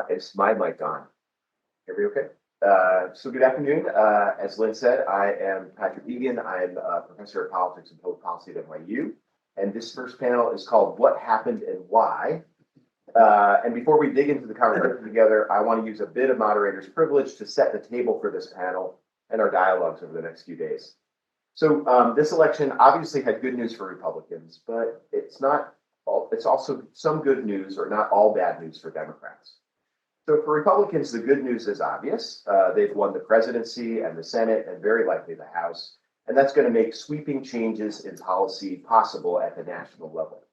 Is my mic on? Are we okay? So good afternoon. As Lynn said, I am Patrick Egan. I'm a professor of politics and public policy at NYU. And this first panel is called What Happened and Why? And before we dig into the conversation together, I want to use a bit of moderator's privilege to set the table for this panel and our dialogues over the next few days. So this election obviously had good news for Republicans, but it's also some good news or not all bad news for Democrats. So for Republicans, the good news is obvious. They've won the presidency and the Senate and very likely the House. And that's going to make sweeping changes in policy possible at the national level.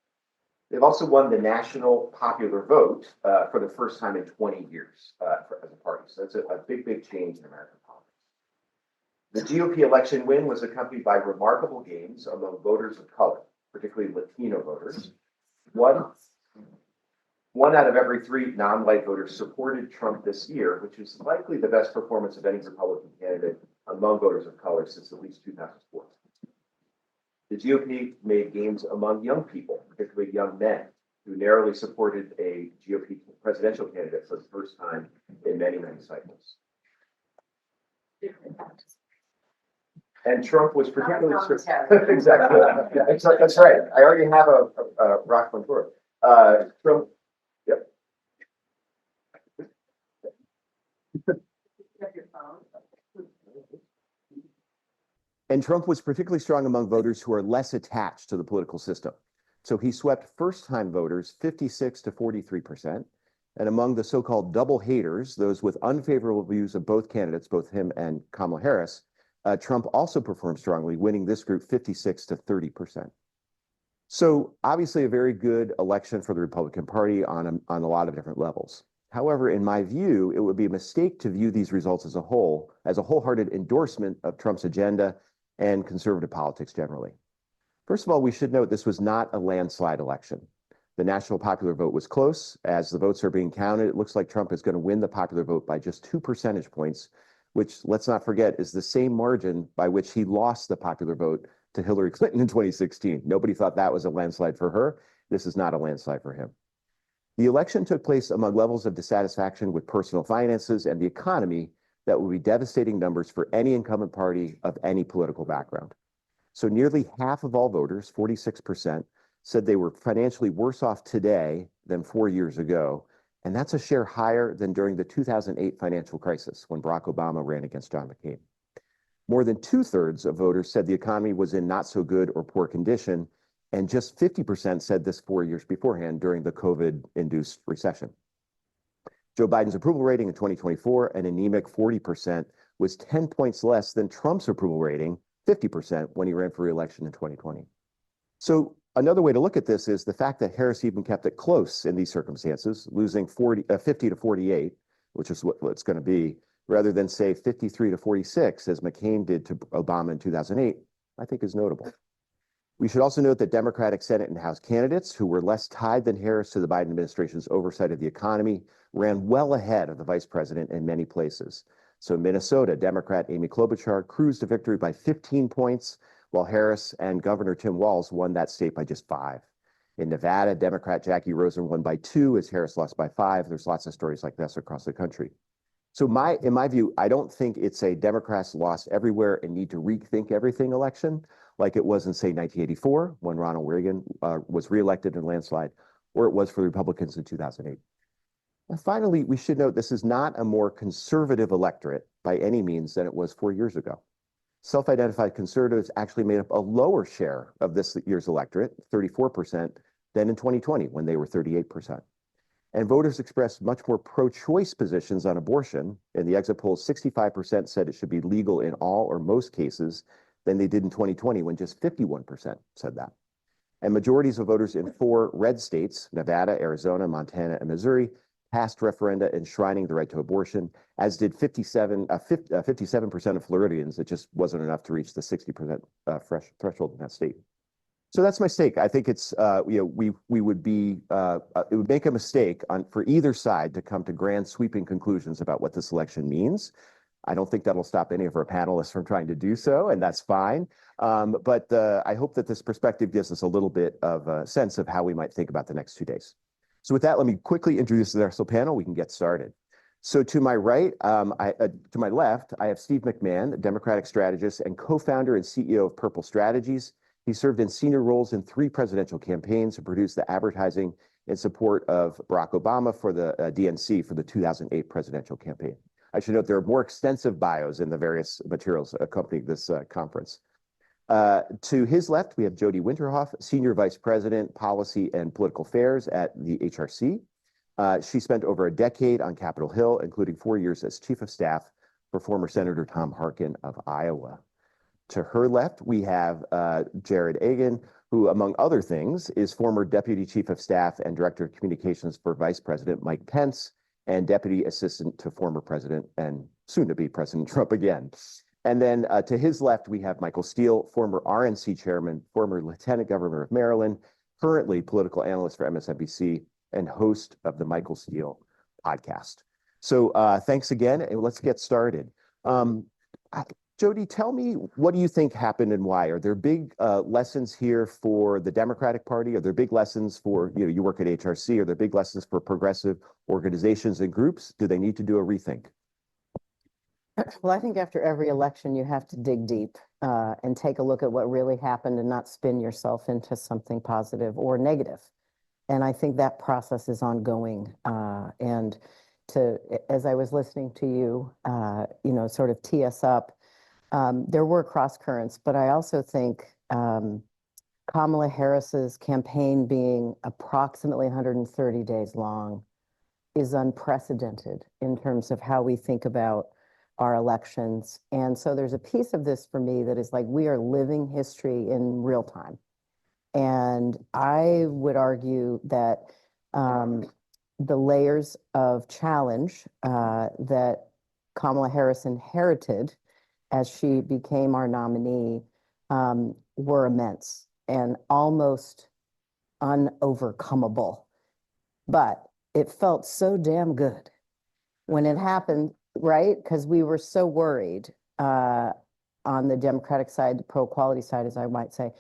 They've also won the national popular vote for the first time in 20 years as a party. So that's a big, big change in American politics. The GOP election win was accompanied by remarkable gains among voters of color, particularly Latino voters. One out of every three non-white voters supported Trump this year, which is likely the best performance of any Republican candidate among voters of color since at least 2004. The GOP made gains among young people, particularly young men, who narrowly supported a GOP presidential candidate for the first time in many, many cycles. And Trump was particularly exactly. That's right. I already have a rock contour. Trump. Yep. And Trump was particularly strong among voters who are less attached to the political system. So he swept first-time voters 56 to 43%. And among the so-called double haters, those with unfavorable views of both candidates, both him and Kamala Harris, Trump also performed strongly, winning this group 56 to 30%. So obviously a very good election for the Republican Party on a lot of different levels. However, in my view, it would be a mistake to view these results as a wholehearted endorsement of Trump's agenda and conservative politics generally. First of all, we should note this was not a landslide election. The national popular vote was close. As the votes are being counted, it looks like Trump is going to win the popular vote by just 2 percentage points, which, let's not forget, is the same margin by which he lost the popular vote to Hillary Clinton in 2016. Nobody thought that was a landslide for her. This is not a landslide for him. The election took place among levels of dissatisfaction with personal finances and the economy that would be devastating numbers for any incumbent party of any political background. So nearly half of all voters, 46%, said they were financially worse off today than 4 years ago. And that's a share higher than during the 2008 financial crisis when Barack Obama ran against John McCain. More than 2/3 of voters said the economy was in not so good or poor condition, and just 50% said this 4 years beforehand during the COVID-induced recession. Joe Biden's approval rating in 2024, an anemic 40%, was 10 points less than Trump's approval rating, 50%, when he ran for re-election in 2020. So another way to look at this is the fact that Harris even kept it close in these circumstances, losing 50 to 48, which is what it's going to be, rather than say 53 to 46, as McCain did to Obama in 2008, I think is notable. We should also note that Democratic Senate and House candidates who were less tied than Harris to the Biden administration's oversight of the economy ran well ahead of the vice president in many places. So Minnesota, Democrat Amy Klobuchar cruised to victory by 15 points, while Harris and Governor Tim Walz won that state by just 5. In Nevada, Democrat Jackie Rosen won by 2 as Harris lost by 5. There's lots of stories like this across the country. So in my view, I don't think it's a Democrats lost everywhere and need to rethink everything election like it was in, say, 1984 when Ronald Reagan was reelected in a landslide, or it was for the Republicans in 2008. And finally, we should note this is not a more conservative electorate by any means than it was 4 years ago. Self-identified conservatives actually made up a lower share of this year's electorate, 34%, than in 2020 when they were 38%. And voters expressed much more pro-choice positions on abortion. In the exit polls, 65% said it should be legal in all or most cases than they did in 2020 when just 51% said that. And majorities of voters in 4 red states, Nevada, Arizona, Montana, and Missouri, passed referenda enshrining the right to abortion, as did 57% of Floridians. It just wasn't enough to reach the 60% threshold in that state. So that's my stake. I think it's we would be it would make a mistake for either side to come to grand sweeping conclusions about what this election means. I don't think that'll stop any of our panelists from trying to do so, and that's fine. But I hope that this perspective gives us a little bit of a sense of how we might think about the next 2 days. So with that, let me quickly introduce the rest of the panel. We can get started. So to my right, to my left, I have Steve McMahon, a Democratic strategist and co-founder and CEO of Purple Strategies. He served in senior roles in 3 presidential campaigns and produced the advertising in support of Barack Obama for the DNC for the 2008 presidential campaign. I should note there are more extensive bios in the various materials accompanying this conference. To his left, we have JoDee Winterhof, Senior Vice President, Policy and Political Affairs at the HRC. She spent over a decade on Capitol Hill, including 4 years as Chief of Staff for former Senator Tom Harkin of Iowa. To her left, we have Jarrod Egan, who, among other things, is former Deputy Chief of Staff and Director of Communications for Vice President Mike Pence and Deputy Assistant to former President and soon-to-be President Trump again. And then to his left, we have Michael Steele, former RNC Chairman, former Lieutenant Governor of Maryland, currently political analyst for MSNBC, and host of the Michael Steele podcast. So thanks again, and let's get started. JoDee, tell me, what do you think happened and why? Are there big lessons here for the Democratic Party? Are there big lessons for, you work at HRC, are there big lessons for progressive organizations and groups? Do they need to do a rethink? Well, I think after every election, you have to dig deep and take a look at what really happened and not spin yourself into something positive or negative. And I think that process is ongoing. And as I was listening to you, sort of tee us up, there were cross currents, but I also think Kamala Harris's campaign being approximately 130 days long is unprecedented in terms of how we think about our elections. And so there's a piece of this for me that is like, we are living history in real time. And I would argue that the layers of challenge that Kamala Harris inherited as she became our nominee were immense and almost unovercomable. But it felt so damn good when it happened, right? Because we were so worried on the Democratic side, the pro-equality side, as I might say,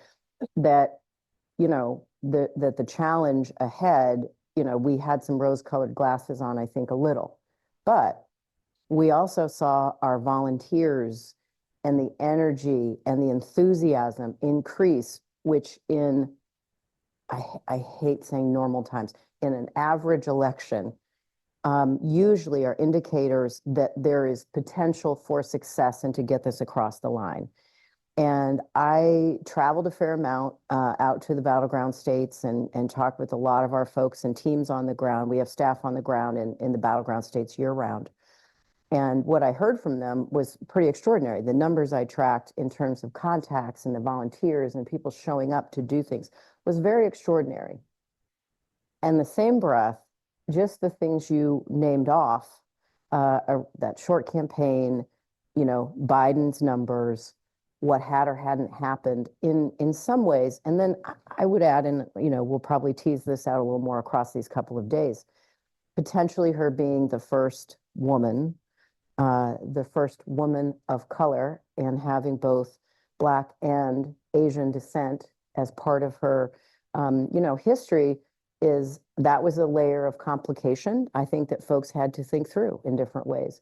that, that the challenge ahead, we had some rose-colored glasses on, I think, a little. But we also saw our volunteers and the energy and the enthusiasm increase, which I hate saying normal times, in an average election, usually are indicators that there is potential for success and to get this across the line. And I traveled a fair amount out to the battleground states and talked with a lot of our folks and teams on the ground. We have staff on the ground in the battleground states year round. And what I heard from them was pretty extraordinary. The numbers I tracked in terms of contacts and the volunteers and people showing up to do things was very extraordinary. And the same breath, just the things you named off, that short campaign, Biden's numbers, what had or hadn't happened in some ways. And then I would add, and we'll probably tease this out a little more across these couple of days, potentially her being the first woman of color and having both Black and Asian descent as part of her, history. That was a layer of complication, I think, that folks had to think through in different ways.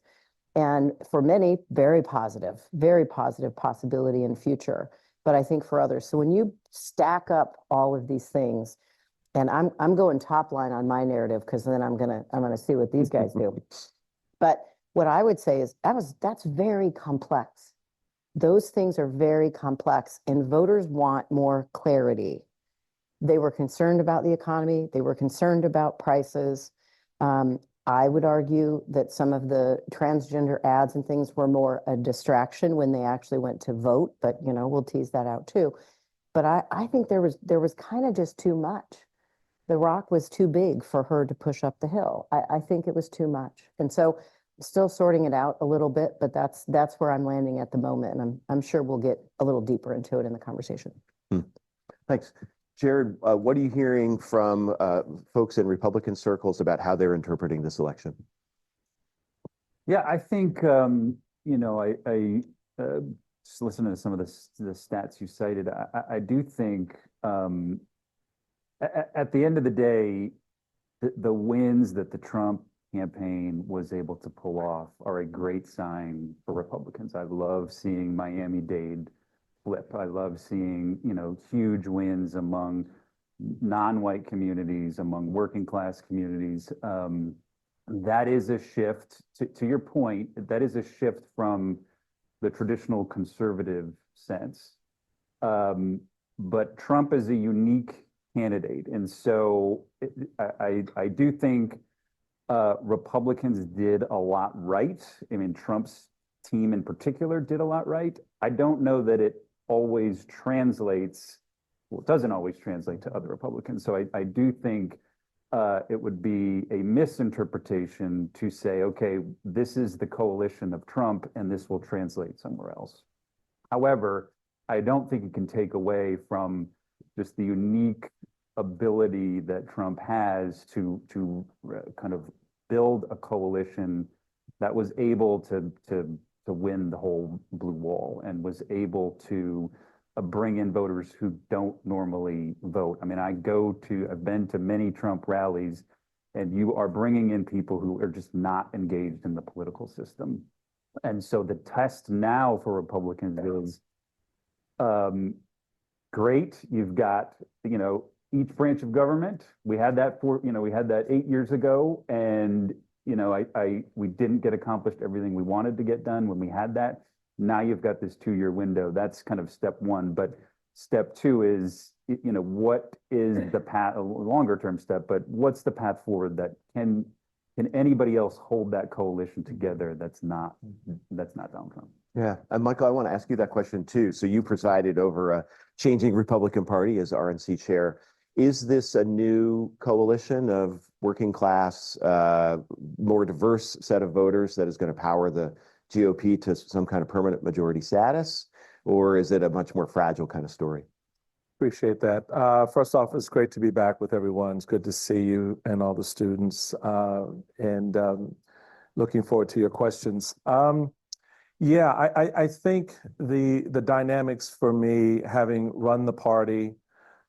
And for many, very positive possibility in future. But I think for others, so when you stack up all of these things, and I'm going top line on my narrative because then I'm gonna see what these guys do. But what I would say is that's very complex. Those things are very complex, and voters want more clarity. They were concerned about the economy. They were concerned about prices. I would argue that some of the transgender ads and things were more a distraction when they actually went to vote, but we'll tease that out too. But I think there was kind of just too much. The rock was too big for her to push up the hill. I think it was too much. And so still sorting it out a little bit, but that's where I'm landing at the moment. And I'm sure we'll get a little deeper into it in the conversation. Thanks. Jarrod, what are you hearing from folks in Republican circles about how they're interpreting this election? Yeah, I think, I just listening to some of the stats you cited, I do think at the end of the day, the wins that the Trump campaign was able to pull off are a great sign for Republicans. I love seeing Miami-Dade flip. I love seeing, huge wins among non-white communities, among working class communities. That is a shift, to your point, that is a shift from the traditional conservative sense. But Trump is a unique candidate. And so I do think Republicans did a lot right. I mean, Trump's team in particular did a lot right. I don't know that it always translates, well, it doesn't always translate to other Republicans. So I do think it would be a misinterpretation to say, okay, this is the coalition of Trump and this will translate somewhere else. However, I don't think it can take away from just the unique ability that Trump has to kind of build a coalition that was able to win the whole blue wall and was able to bring in voters who don't normally vote. I mean, I've been to many Trump rallies, and you are bringing in people who are just not engaged in the political system. And so the test now for Republicans is great. You've got, each branch of government. We had that 8 years ago, and we didn't get accomplished everything we wanted to get done when we had that. Now you've got this 2-year window. That's kind of step one. But step two is, what is the path, a longer term step, but what's the path forward that can anybody else hold that coalition together that's not Donald Trump? Yeah, and Michael, I want to ask you that question too. So you presided over a changing Republican Party as RNC chair. Is this a new coalition of working class, more diverse set of voters that is going to power the GOP to some kind of permanent majority status? Or is it a much more fragile kind of story? Appreciate that. First off, it's great to be back with everyone. It's good to see you and all the students, and looking forward to your questions. Yeah, I think the dynamics for me, having run the party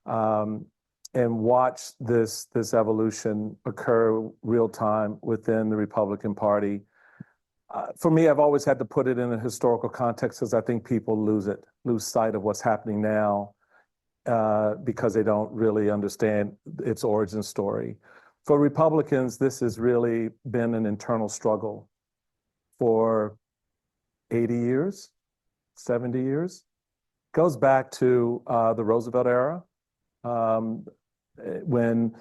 and watched this evolution occur real time within the Republican Party, for me, I've always had to put it in a historical context because I think people lose sight of what's happening now because they don't really understand its origin story. For Republicans, this has really been an internal struggle for 80 years, 70 years. Goes back to the Roosevelt era, when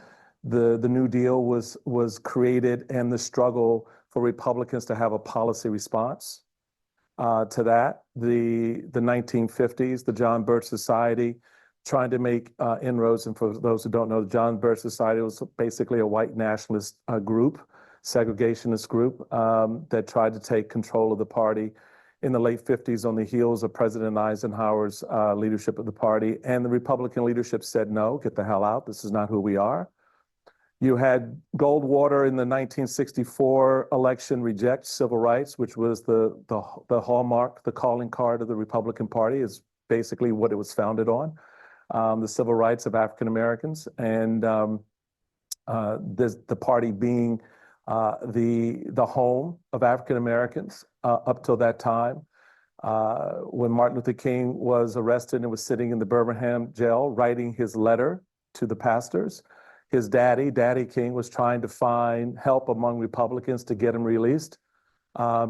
the New Deal was created, and the struggle for Republicans to have a policy response to that. The 1950s, the John Birch Society, trying to make inroads. And for those who don't know, the John Birch Society was basically a white nationalist group, segregationist group that tried to take control of the party in the late 50s on the heels of President Eisenhower's leadership of the party. And the Republican leadership said, no, get the hell out. This is not who we are. You had Goldwater in the 1964 election reject civil rights, which was the hallmark, the calling card of the Republican Party, is basically what it was founded on, the civil rights of African Americans, and the party being the home of African Americans up till that time. When Martin Luther King was arrested and was sitting in the Birmingham jail writing his letter to the pastors, his Daddy King, was trying to find help among Republicans to get him released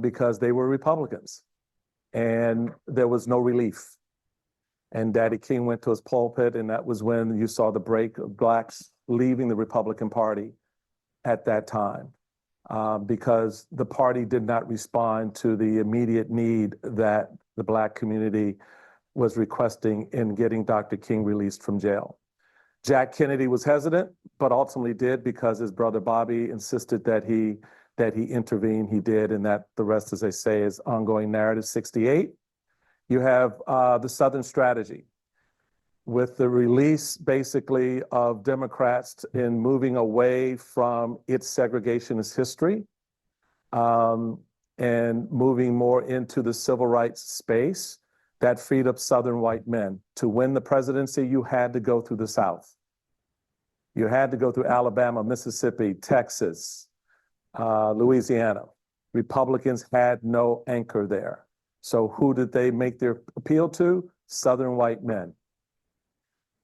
because they were Republicans, and there was no relief. And Daddy King went to his pulpit, and that was when you saw the break of blacks leaving the Republican Party at that time, because the party did not respond to the immediate need that the black community was requesting in getting Dr. King released from jail. Jack Kennedy was hesitant, but ultimately did, because his brother Bobby insisted that he intervene. He did, and that the rest, as they say, is ongoing narrative. 68. You have the Southern strategy, with the release basically of Democrats in moving away from its segregationist history and moving more into the civil rights space. That freed up Southern white men. To win the presidency, you had to go through the South. You had to go through Alabama, Mississippi, Texas, Louisiana. Republicans had no anchor there. So who did they make their appeal to? Southern white men.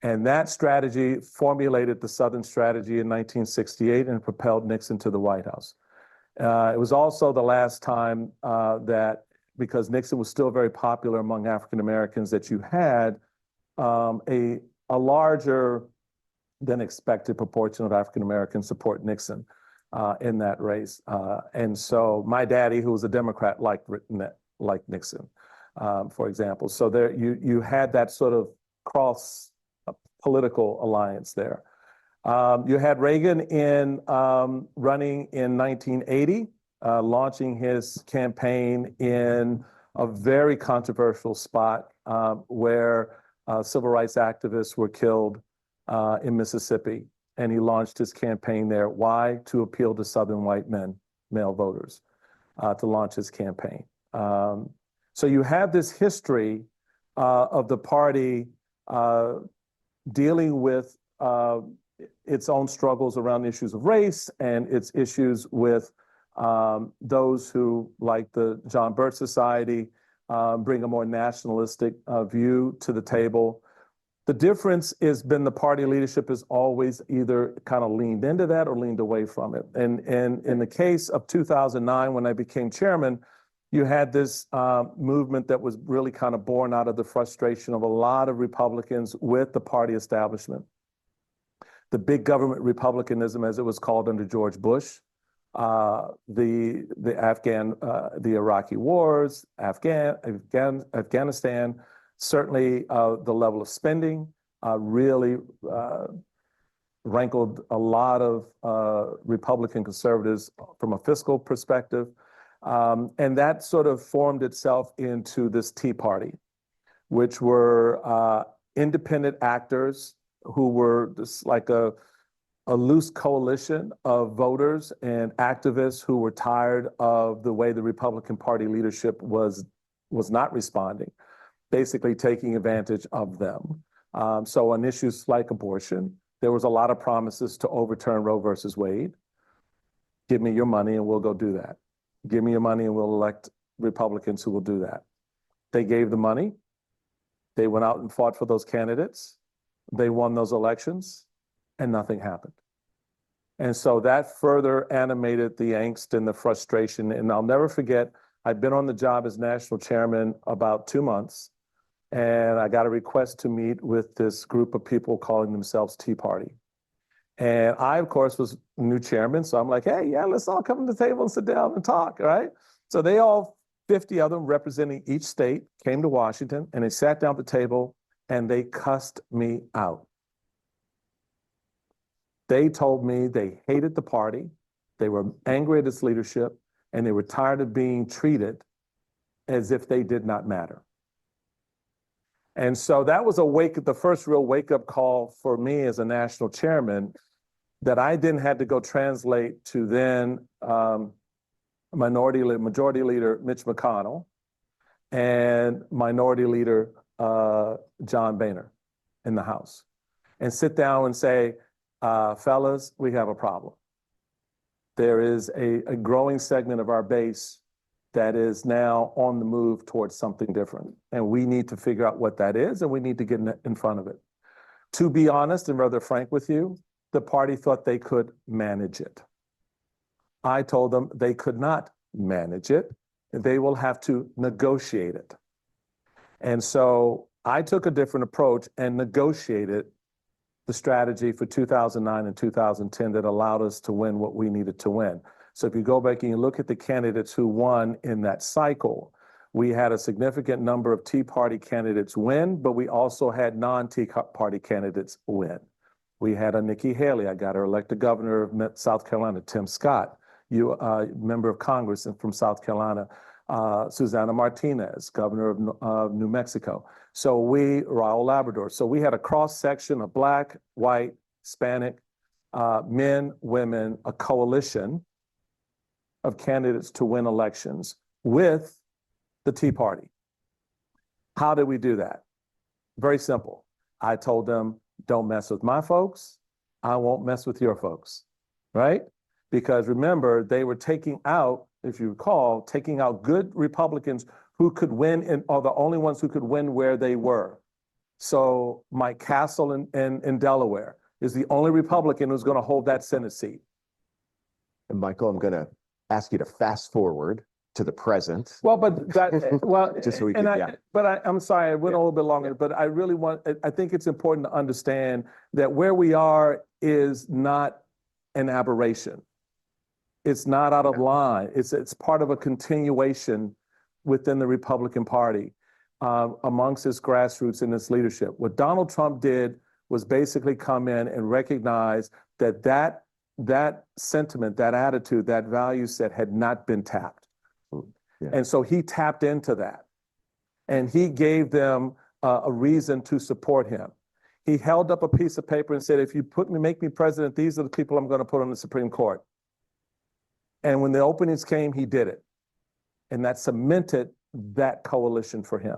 And that strategy formulated the Southern strategy in 1968 and propelled Nixon to the White House. It was also the last time that, because Nixon was still very popular among African Americans, that you had a larger than expected proportion of African Americans support Nixon in that race. And so my daddy, who was a Democrat, liked Nixon, for example. So there you had that sort of cross political alliance there. You had Reagan running in 1980, launching his campaign in a very controversial spot where civil rights activists were killed in Mississippi. And he launched his campaign there. Why? To appeal to Southern white men, male voters, to launch his campaign. So you have this history of the party dealing with its own struggles around issues of race and its issues with those who, like the John Birch Society, bring a more nationalistic view to the table. The difference has been the party leadership has always either kind of leaned into that or leaned away from it. And in the case of 2009, when I became chairman, you had this movement that was really kind of born out of the frustration of a lot of Republicans with the party establishment. The big government republicanism, as it was called under George Bush, the Iraqi wars, Afghanistan, certainly the level of spending really rankled a lot of Republican conservatives from a fiscal perspective. And that sort of formed itself into this Tea Party, which were independent actors who were just like a loose coalition of voters and activists who were tired of the way the Republican Party leadership was not responding, basically taking advantage of them. So on issues like abortion, there was a lot of promises to overturn Roe versus Wade. Give me your money and we'll go do that. Give me your money and we'll elect Republicans who will do that. They gave the money. They went out and fought for those candidates. They won those elections and nothing happened. And so that further animated the angst and the frustration. And I'll never forget, I'd been on the job as national chairman about 2 months, and I got a request to meet with this group of people calling themselves Tea Party. And I, of course, was new chairman. So I'm like, hey, yeah, let's all come to the table and sit down and talk, right? So they all, 50 of them representing each state, came to Washington and they sat down at the table and they cussed me out. They told me they hated the party, they were angry at its leadership, and they were tired of being treated as if they did not matter. And so that was the first real wake-up call for me as a national chairman, that I then had to go translate to then Majority Leader Mitch McConnell and Minority Leader John Boehner in the House, and sit down and say, fellas, we have a problem. There is a growing segment of our base that is now on the move towards something different. And we need to figure out what that is, and we need to get in front of it. To be honest and rather frank with you, the party thought they could manage it. I told them they could not manage it. They will have to negotiate it. And so I took a different approach and negotiated the strategy for 2009 and 2010 that allowed us to win what we needed to win. So if you go back and you look at the candidates who won in that cycle, we had a significant number of Tea Party candidates win, but we also had non-Tea Party candidates win. We had a Nikki Haley. I got her elected governor of South Carolina. Tim Scott, member of Congress and from South Carolina. Susana Martinez, governor of New Mexico. So Raul Labrador. So we had a cross section of Black, white, Hispanic, men, women, a coalition of candidates to win elections with the Tea Party. How did we do that? Very simple. I told them, don't mess with my folks, I won't mess with your folks, right? Because remember, they were taking out, if you recall, taking out good Republicans who could win and are the only ones who could win where they were. So Mike Castle in Delaware is the only Republican who's going to hold that Senate seat. And Michael, I'm going to ask you to fast forward to the present. Well, but that, well, Just so we and can, I'm sorry, I went a little bit longer, but I really I think it's important to understand that where we are is not an aberration. It's not out of line. It's part of a continuation within the Republican Party, amongst its grassroots and its leadership. What Donald Trump did was basically come in and recognize that sentiment, that attitude, that value set had not been tapped. Yeah. And so he tapped into that. And he gave them a reason to support him. He held up a piece of paper and said, if you make me president, these are the people I'm going to put on the Supreme Court. And when the openings came, he did it. And that cemented that coalition for him.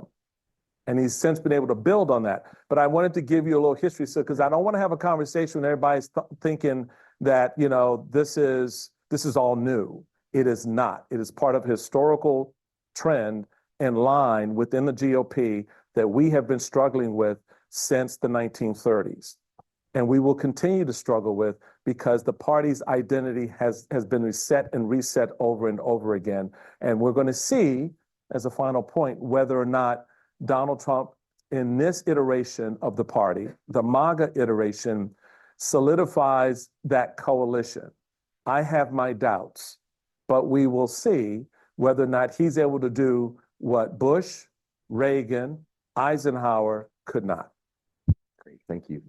And he's since been able to build on that. But I wanted to give you a little history, so because I don't want to have a conversation when everybody's thinking that, you know, this is all new. It is not. It is part of a historical trend and line within the GOP that we have been struggling with since the 1930s. And we will continue to struggle with because the party's identity has been reset and reset over and over again. And we're going to see, as a final point, whether or not Donald Trump, in this iteration of the party, the MAGA iteration, solidifies that coalition. I have my doubts, but we will see whether or not he's able to do what Bush, Reagan, Eisenhower could not. Great, thank you.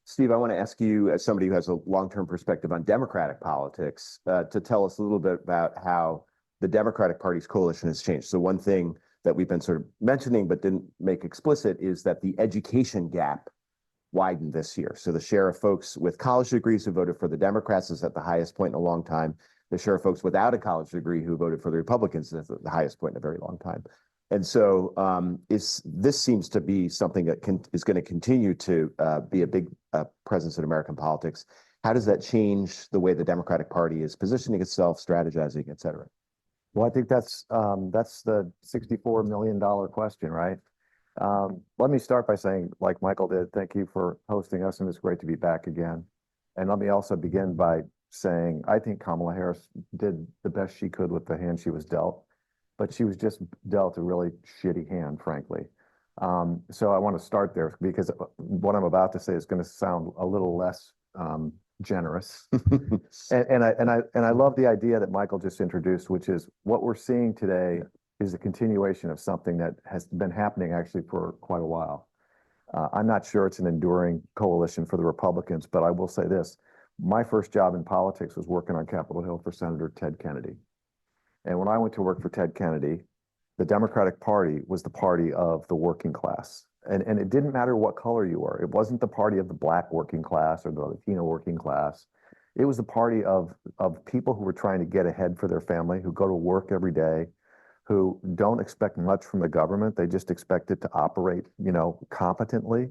Steve, I want to ask you, as somebody who has a long-term perspective on Democratic politics, to tell us a little bit about how the Democratic Party's coalition has changed. So one thing that we've been sort of mentioning but didn't make explicit is that the education gap widened this year. So the share of folks with college degrees who voted for the Democrats is at the highest point in a long time. The share of folks without a college degree who voted for the Republicans is at the highest point in a very long time. And so this seems to be something that is going to continue to be a big presence in American politics. How does that change the way the Democratic Party is positioning itself, strategizing, et cetera? Well, I think that's the $64 million question, right? Let me start by saying, like Michael did, thank you for hosting us, and it's great to be back again. And let me also begin by saying, I think Kamala Harris did the best she could with the hand she was dealt, but she was just dealt a really shitty hand, frankly. So I want to start there because what I'm about to say is going to sound a little less generous. and I love the idea that Michael just introduced, which is what we're seeing today is a continuation of something that has been happening actually for quite a while. I'm not sure it's an enduring coalition for the Republicans, but I will say this. My first job in politics was working on Capitol Hill for Senator Ted Kennedy. And when I went to work for Ted Kennedy, the Democratic Party was the party of the working class. And it didn't matter what color you were. It wasn't the party of the Black working class or the Latino working class. It was the party of people who were trying to get ahead for their family, who go to work every day, who don't expect much from the government. They just expect it to operate, you know, competently.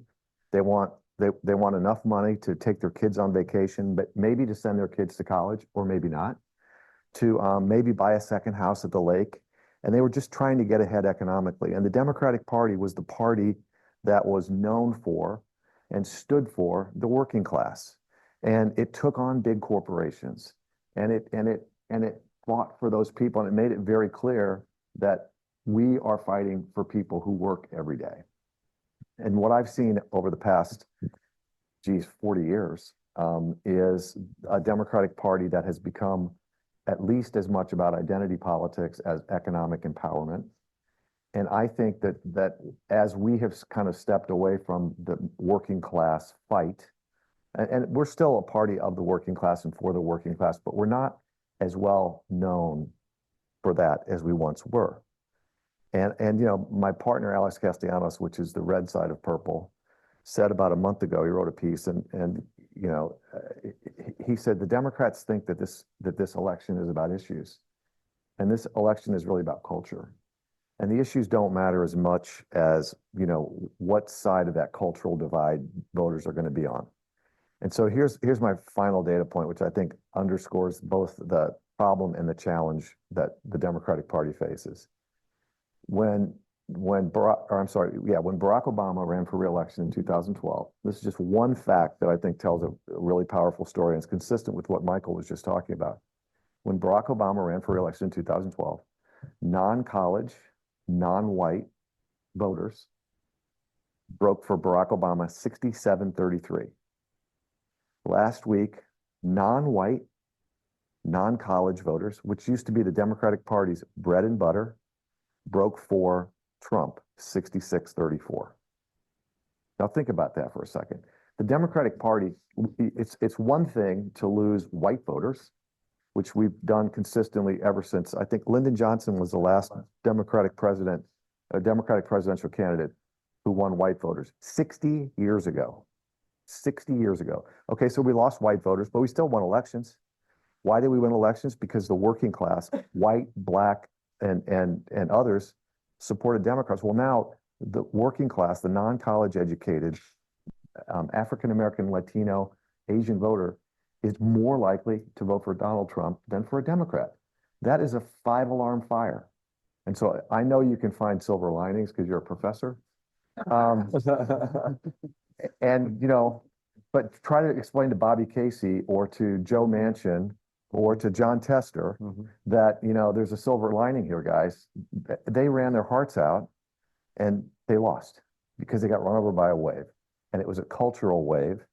They want enough money to take their kids on vacation, but maybe to send their kids to college, or maybe not, to maybe buy a second house at the lake. And they were just trying to get ahead economically. And the Democratic Party was the party that was known for and stood for the working class. And it took on big corporations, and it fought for those people, and it made it very clear that we are fighting for people who work every day. And what I've seen over the past, 40 years, is a Democratic Party that has become at least as much about identity politics as economic empowerment. And I think that as we have kind of stepped away from the working class fight, and we're still a party of the working class and for the working class, but we're not as well known for that as we once were. And you know, my partner, Alex Castellanos, which is the red side of purple, said about a month ago, he wrote a piece and you know, he said, the Democrats think that this election is about issues. And this election is really about culture. And the issues don't matter as much as, you know, what side of that cultural divide voters are going to be on. And so here's my final data point, which I think underscores both the problem and the challenge that the Democratic Party faces. When Barack Obama ran for re-election in 2012, this is just one fact that I think tells a really powerful story and is consistent with what Michael was just talking about. When Barack Obama ran for re-election in 2012, non-college, non-white voters broke for Barack Obama 67-33. Last week, non-white, non-college voters, which used to be the Democratic Party's bread and butter, broke for Trump 66-34. Now think about that for a second. The Democratic Party, it's one thing to lose white voters, which we've done consistently ever since. I think Lyndon Johnson was the last Democratic presidential candidate who won white voters 60 years ago. 60 years ago. Okay, so we lost white voters, but we still won elections. Why did we win elections? Because the working class, white, black, and others supported Democrats. Well, now the working class, the non-college educated, African-American, Latino, Asian voter is more likely to vote for Donald Trump than for a Democrat. That is a 5-alarm fire. And so I know you can find silver linings because you're a professor. And, but try to explain to Bobby Casey or to Joe Manchin or to John Tester that, there's a silver lining here, guys. They ran their hearts out and they lost because they got run over by a wave. And it was a cultural wave.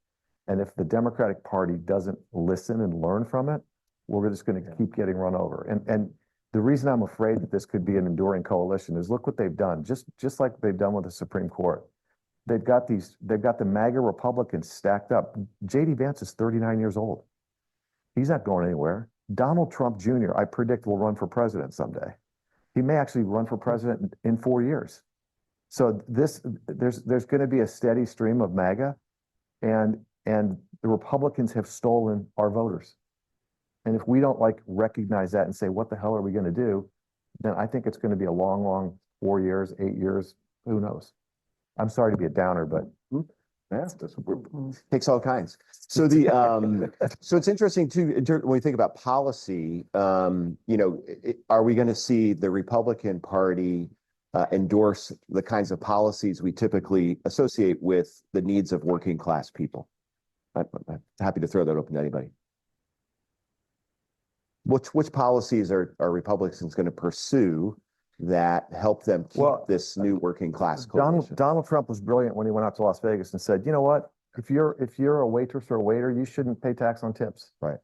And if the Democratic Party doesn't listen and learn from it, we're just going to keep getting run over. And the reason I'm afraid that this could be an enduring coalition is look what they've done, just like they've done with the Supreme Court. They've got the MAGA Republicans stacked up. JD Vance is 39 years old. He's not going anywhere. Donald Trump Jr., I predict, will run for president someday. He may actually run for president in 4 years. So there's going to be a steady stream of MAGA, and the Republicans have stolen our voters. And if we don't recognize that and say, what the hell are we going to do? Then I think it's going to be a long, long 4 years, 8 years, who knows? I'm sorry to be a downer, but takes all kinds. So so it's interesting too, when we think about policy, are we going to see the Republican Party endorse the kinds of policies we typically associate with the needs of working class people? I'm happy to throw that open to anybody. Which policies are Republicans going to pursue that help them keep this new working class coalition? Donald Trump was brilliant when he went out to Las Vegas and said, you know what? If you're a waitress or a waiter, you shouldn't pay tax on tips. Right.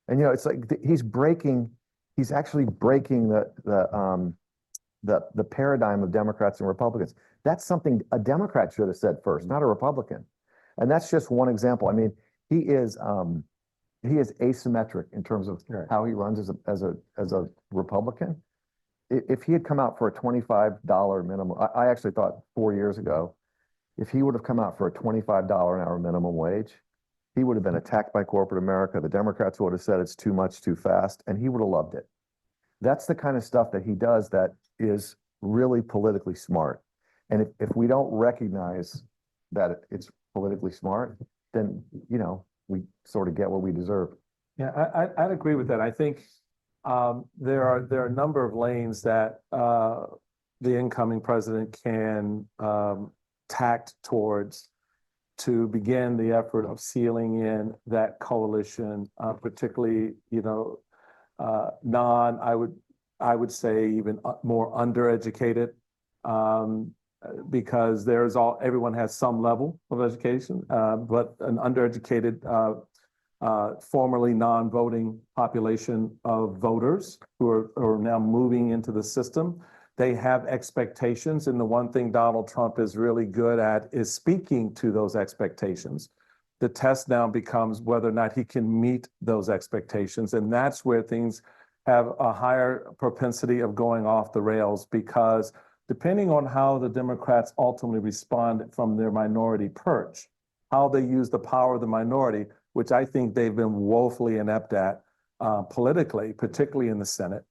And it's like he's actually breaking the paradigm of Democrats and Republicans. That's something a Democrat should have said first, not a Republican. And that's just one example. I mean, he is asymmetric in terms of how he runs as a Republican. If he had come out for a $25 minimum, I actually thought 4 years ago, if he would have come out for a $25 an hour minimum wage, he would have been attacked by corporate America. The Democrats would have said it's too much, too fast, and he would have loved it. That's the kind of stuff that he does that is really politically smart. And if we don't recognize that it's politically smart, then, we sort of get what we deserve. Yeah, I'd agree with that. I think there are a number of lanes that the incoming president can tact towards to begin the effort of sealing in that coalition, particularly, I would say even more undereducated, because everyone has some level of education, but an undereducated, formerly non-voting population of voters who are now moving into the system. They have expectations, and the one thing Donald Trump is really good at is speaking to those expectations. The test now becomes whether or not he can meet those expectations, and that's where things have a higher propensity of going off the rails, because depending on how the Democrats ultimately respond from their minority perch, how they use the power of the minority, which I think they've been woefully inept at politically, particularly in the Senate,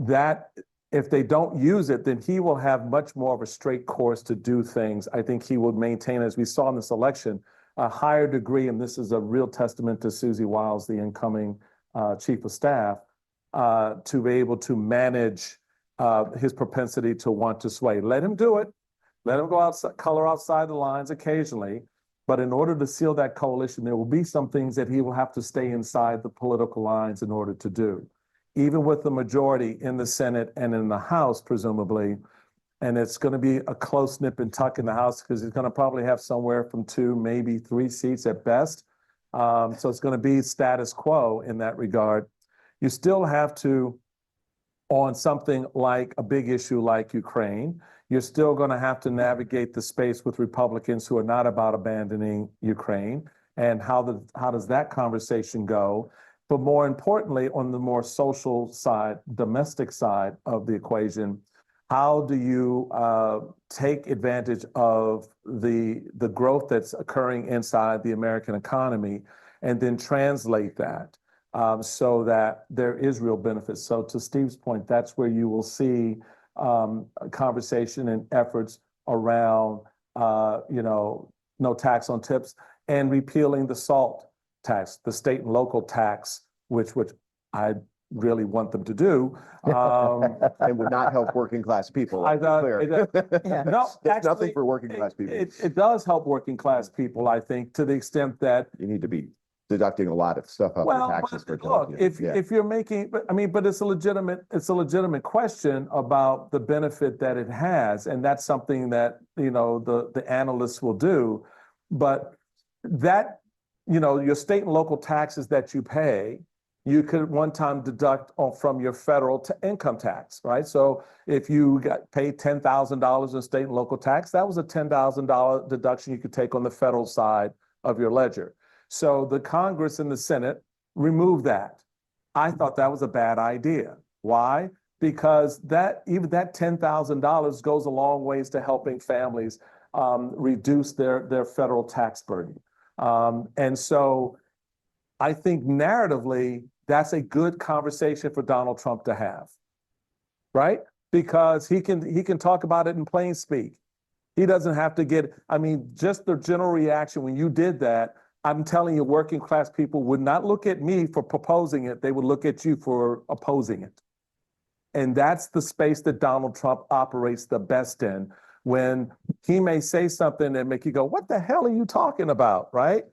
that if they don't use it, then he will have much more of a straight course to do things. I think he will maintain, as we saw in this election, a higher degree, and this is a real testament to Susie Wiles, the incoming chief of staff, to be able to manage his propensity to want to sway. Let him do it. Let him go outside, color outside the lines occasionally. But in order to seal that coalition, there will be some things that he will have to stay inside the political lines in order to do. Even with the majority in the Senate and in the House, presumably, and it's going to be a close nip and tuck in the House because he's going to probably have somewhere from 2, maybe 3 seats at best. So it's going to be status quo in that regard. You still have to, on something like a big issue like Ukraine, you're still going to have to navigate the space with Republicans who are not about abandoning Ukraine. And how does that conversation go? But more importantly, on the more social side, domestic side of the equation, how do you take advantage of the growth that's occurring inside the American economy and then translate that so that there is real benefits? So to Steve's point, that's where you will see conversation and efforts around, no tax on tips and repealing the SALT tax, the state and local tax, which I really want them to do. And would not help working class people. I thought, Yeah. no, It's actually, nothing for working class people. it does help working class people, I think, to the extent that, You need to be deducting a lot of stuff off your well, taxes for but look, if you're making, but it's a legitimate question about the benefit that it has, and that's something that the analysts will do. But that your state and local taxes that you pay, you could one time deduct from your federal income tax, right? So if you got paid $10,000 in state and local tax, that was a $10,000 deduction you could take on the federal side of your ledger. So the Congress and the Senate removed that. I thought that was a bad idea. Why? Because even that $10,000 goes a long ways to helping families reduce their federal tax burden. And so I think narratively, that's a good conversation for Donald Trump to have, right? Because he can talk about it in plain speak. He doesn't have to just the general reaction when you did that, I'm telling you, working class people would not look at me for proposing it. They would look at you for opposing it. And that's the space that Donald Trump operates the best in, when he may say something that make you go, what the hell are you talking about, right?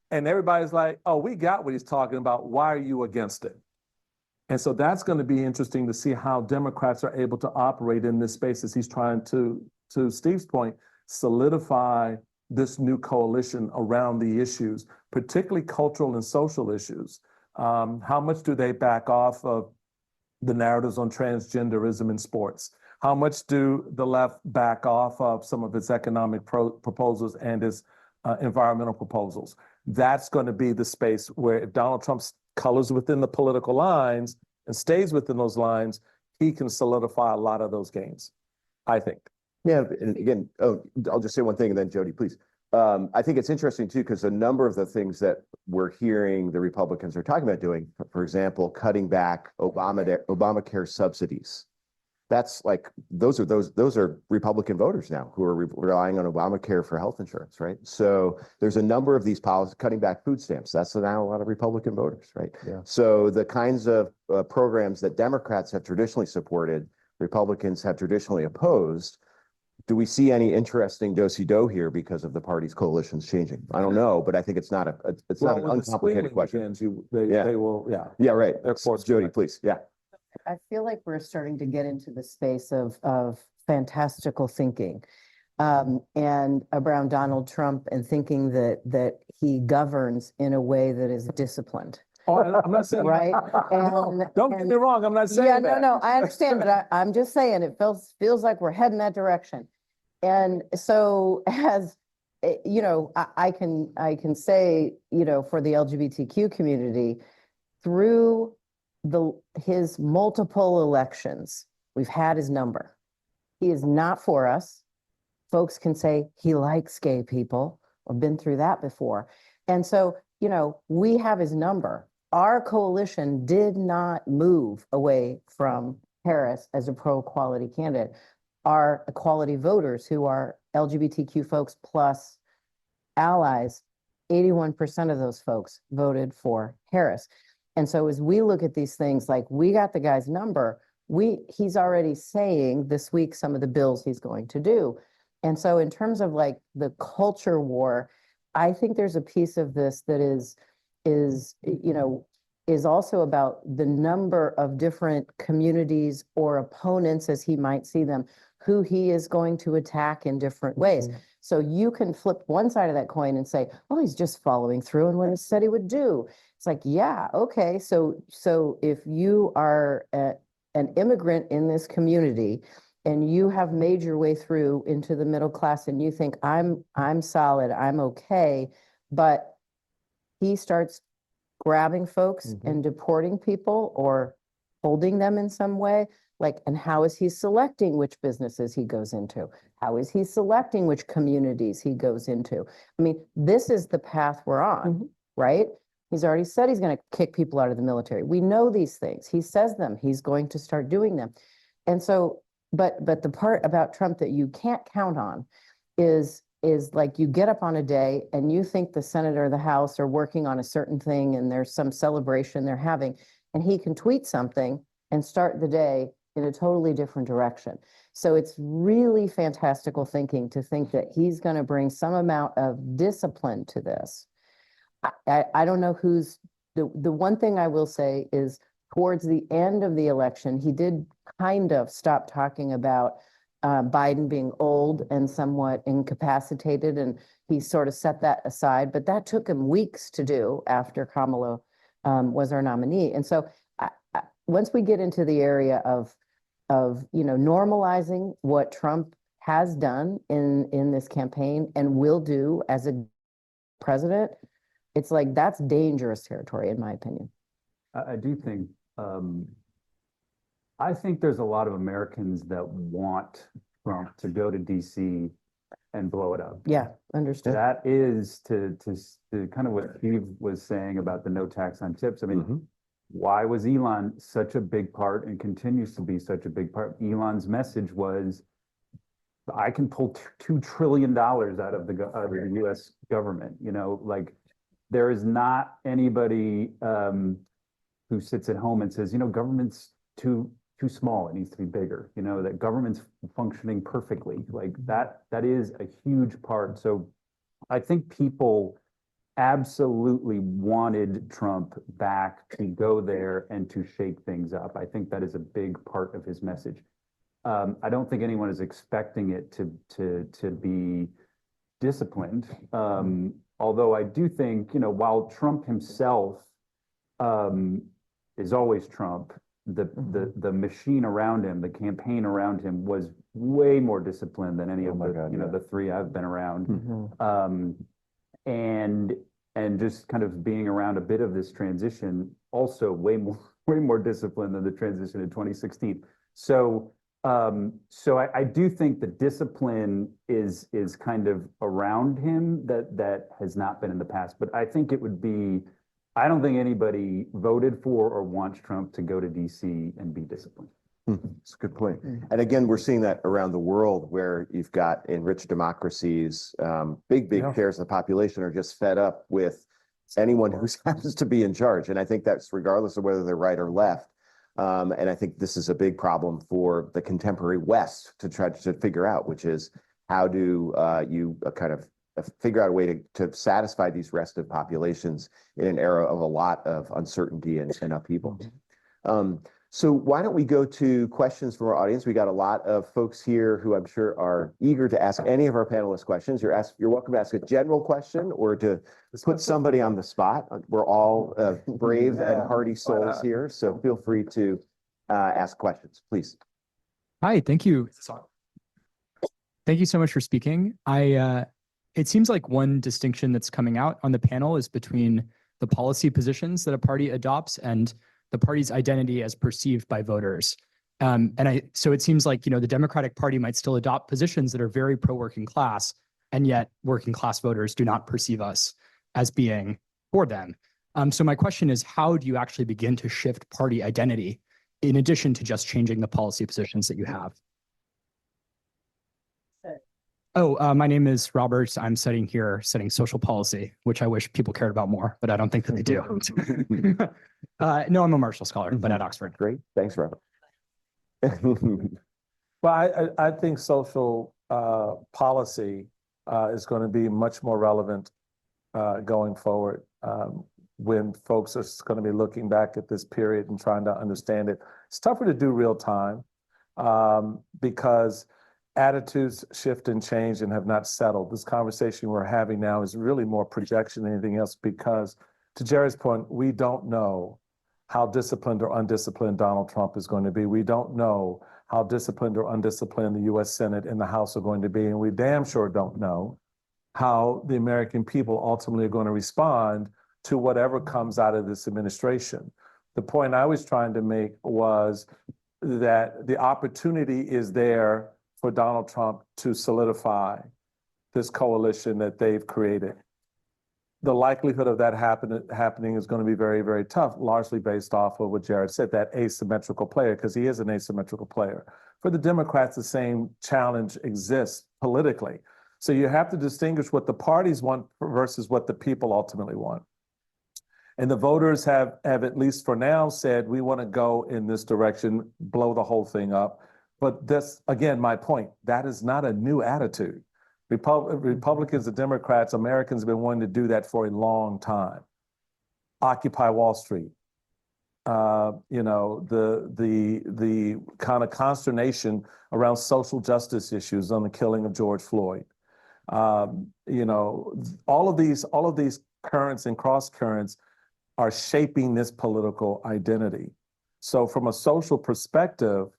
And everybody's like, oh, we got what he's talking about. Why are you against it? And so that's going to be interesting to see how Democrats are able to operate in this space as he's trying to Steve's point, solidify this new coalition around the issues, particularly cultural and social issues. How much do they back off of the narratives on transgenderism in sports? How much do the left back off of some of its economic proposals and its environmental proposals? That's going to be the space where if Donald Trump colors within the political lines and stays within those lines, he can solidify a lot of those gains, I think. Yeah, and again, I'll just say one thing and then JoDee, please. I think it's interesting too, because a number of the things that we're hearing the Republicans are talking about doing, for example, cutting back Obamacare subsidies. That's like, those are Republican voters now who are relying on Obamacare for health insurance, right? So there's a number of these policies, cutting back food stamps. That's now a lot of Republican voters, right? Yeah. So the kinds of programs that Democrats have traditionally supported, Republicans have traditionally opposed. Do we see any interesting do-si-do here because of the party's coalitions changing? I don't know, but I think it's not an uncomplicated question. They will, yeah. Yeah, right. Of course, JoDee, please. Yeah. I feel like we're starting to get into the space of fantastical thinking and around Donald Trump and thinking that he governs in a way that is disciplined. Oh, I'm not saying right. Don't get me wrong. I'm not saying that. No, I understand, but I'm just saying it feels like we're heading that direction. And so, as I can say, for the LGBTQ community, through his multiple elections, we've had his number. He is not for us. Folks can say he likes gay people. I've been through that before. And so, we have his number. Our coalition did not move away from Harris as a pro-equality candidate. Our equality voters, who are LGBTQ folks plus allies, 81% of those folks voted for Harris. And so as we look at these things, like we got the guy's number, he's already saying this week some of the bills he's going to do. And so in terms of like the culture war, I think there's a piece of this that is also about the number of different communities or opponents, as he might see them, who he is going to attack in different ways. So you can flip one side of that coin and say, oh, he's just following through on what he said he would do. It's like, yeah, okay. So if you are an immigrant in this community and you have made your way through into the middle class and you think I'm solid, I'm okay, but he starts grabbing folks and deporting people or holding them in some way, like, and how is he selecting which businesses he goes into? How is he selecting which communities he goes into? I mean, this is the path we're on, right? He's already said he's going to kick people out of the military. We know these things. He says them. He's going to start doing them. And so, but the part about Trump that you can't count on is like you get up on a day and you think the Senate or the House are working on a certain thing and there's some celebration they're having, and he can tweet something and start the day in a totally different direction. So it's really fantastical thinking to think that he's going to bring some amount of discipline to this. I don't know who's, the one thing I will say is towards the end of the election, he did kind of stop talking about Biden being old and somewhat incapacitated, and he sort of set that aside, but that took him weeks to do after Kamala was our nominee. And so once we get into the area of normalizing what Trump has done in this campaign and will do as a president, it's like that's dangerous territory, in my opinion. I do think, I think there's a lot of Americans that want Trump to go to DC and blow it up. Yeah, understood. That is to kind of what Steve was saying about the no tax on tips. I mean, why was Elon such a big part and continues to be such a big part? Elon's message was, I can pull $2 trillion out of the US government. You know, like there is not anybody who sits at home and says, you know, government's too small, it needs to be bigger. You know, that government's functioning perfectly. Like that is a huge part. So I think people absolutely wanted Trump back to go there and to shake things up. I think that is a big part of his message. I don't think anyone is expecting it to be disciplined. Although I do think, you know, while Trump himself is always Trump, the machine around him, the campaign around him was way more disciplined than any of the three I've been around. And just kind of being around a bit of this transition, also way more disciplined than the transition in 2016. So I do think the discipline is kind of around him that has not been in the past. But I think it would be, I don't think anybody voted for or wants Trump to go to DC and be disciplined. That's a good point. And again, we're seeing that around the world where you've got enriched democracies, big shares of the population are just fed up with anyone who happens to be in charge. And I think that's regardless of whether they're right or left. And I think this is a big problem for the contemporary West to try to figure out, which is how do you kind of figure out a way to satisfy these restive populations in an era of a lot of uncertainty and upheaval. So why don't we go to questions from our audience? We got a lot of folks here who I'm sure are eager to ask any of our panelists questions. You're welcome to ask a general question or to put somebody on the spot. We're all brave and hardy souls here, so feel free to ask questions, please. Hi, thank you. Thank you so much for speaking. It seems like one distinction that's coming out on the panel is between the policy positions that a party adopts and the party's identity as perceived by voters. So it seems like, the Democratic Party might still adopt positions that are very pro-working class, and yet working class voters do not perceive us as being for them. So my question is, how do you actually begin to shift party identity in addition to just changing the policy positions that you have? Oh, my name is Robert. I'm studying social policy, which I wish people cared about more, but I don't think that they do. No, I'm a Marshall Scholar, but at Oxford. Great. Thanks, Robert. Well, I think social policy is going to be much more relevant going forward when folks are going to be looking back at this period and trying to understand it. It's tougher to do real time because attitudes shift and change and have not settled. This conversation we're having now is really more projection than anything else because, to Jerry's point, we don't know how disciplined or undisciplined Donald Trump is going to be. We don't know how disciplined or undisciplined the U.S. Senate and the House are going to be. And we damn sure don't know how the American people ultimately are going to respond to whatever comes out of this administration. The point I was trying to make was that the opportunity is there for Donald Trump to solidify this coalition that they've created. The likelihood of that happening is going to be very, very tough, largely based off of what Jarrod said, that asymmetrical player, because he is an asymmetrical player. For the Democrats, the same challenge exists politically. So you have to distinguish what the parties want versus what the people ultimately want. And the voters have at least for now said, we want to go in this direction, blow the whole thing up. But that's, again, my point. That is not a new attitude. Republicans and Democrats, Americans have been wanting to do that for a long time. Occupy Wall Street. You know, the kind of consternation around social justice issues on the killing of George Floyd. You know, all of these currents and cross currents are shaping this political identity. So from a social perspective,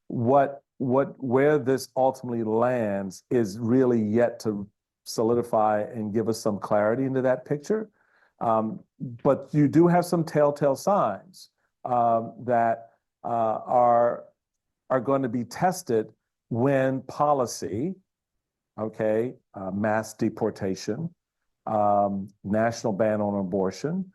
where this ultimately lands is really yet to solidify and give us some clarity into that picture. But you do have some telltale signs that are going to be tested when policy, okay, mass deportation, national ban on abortion,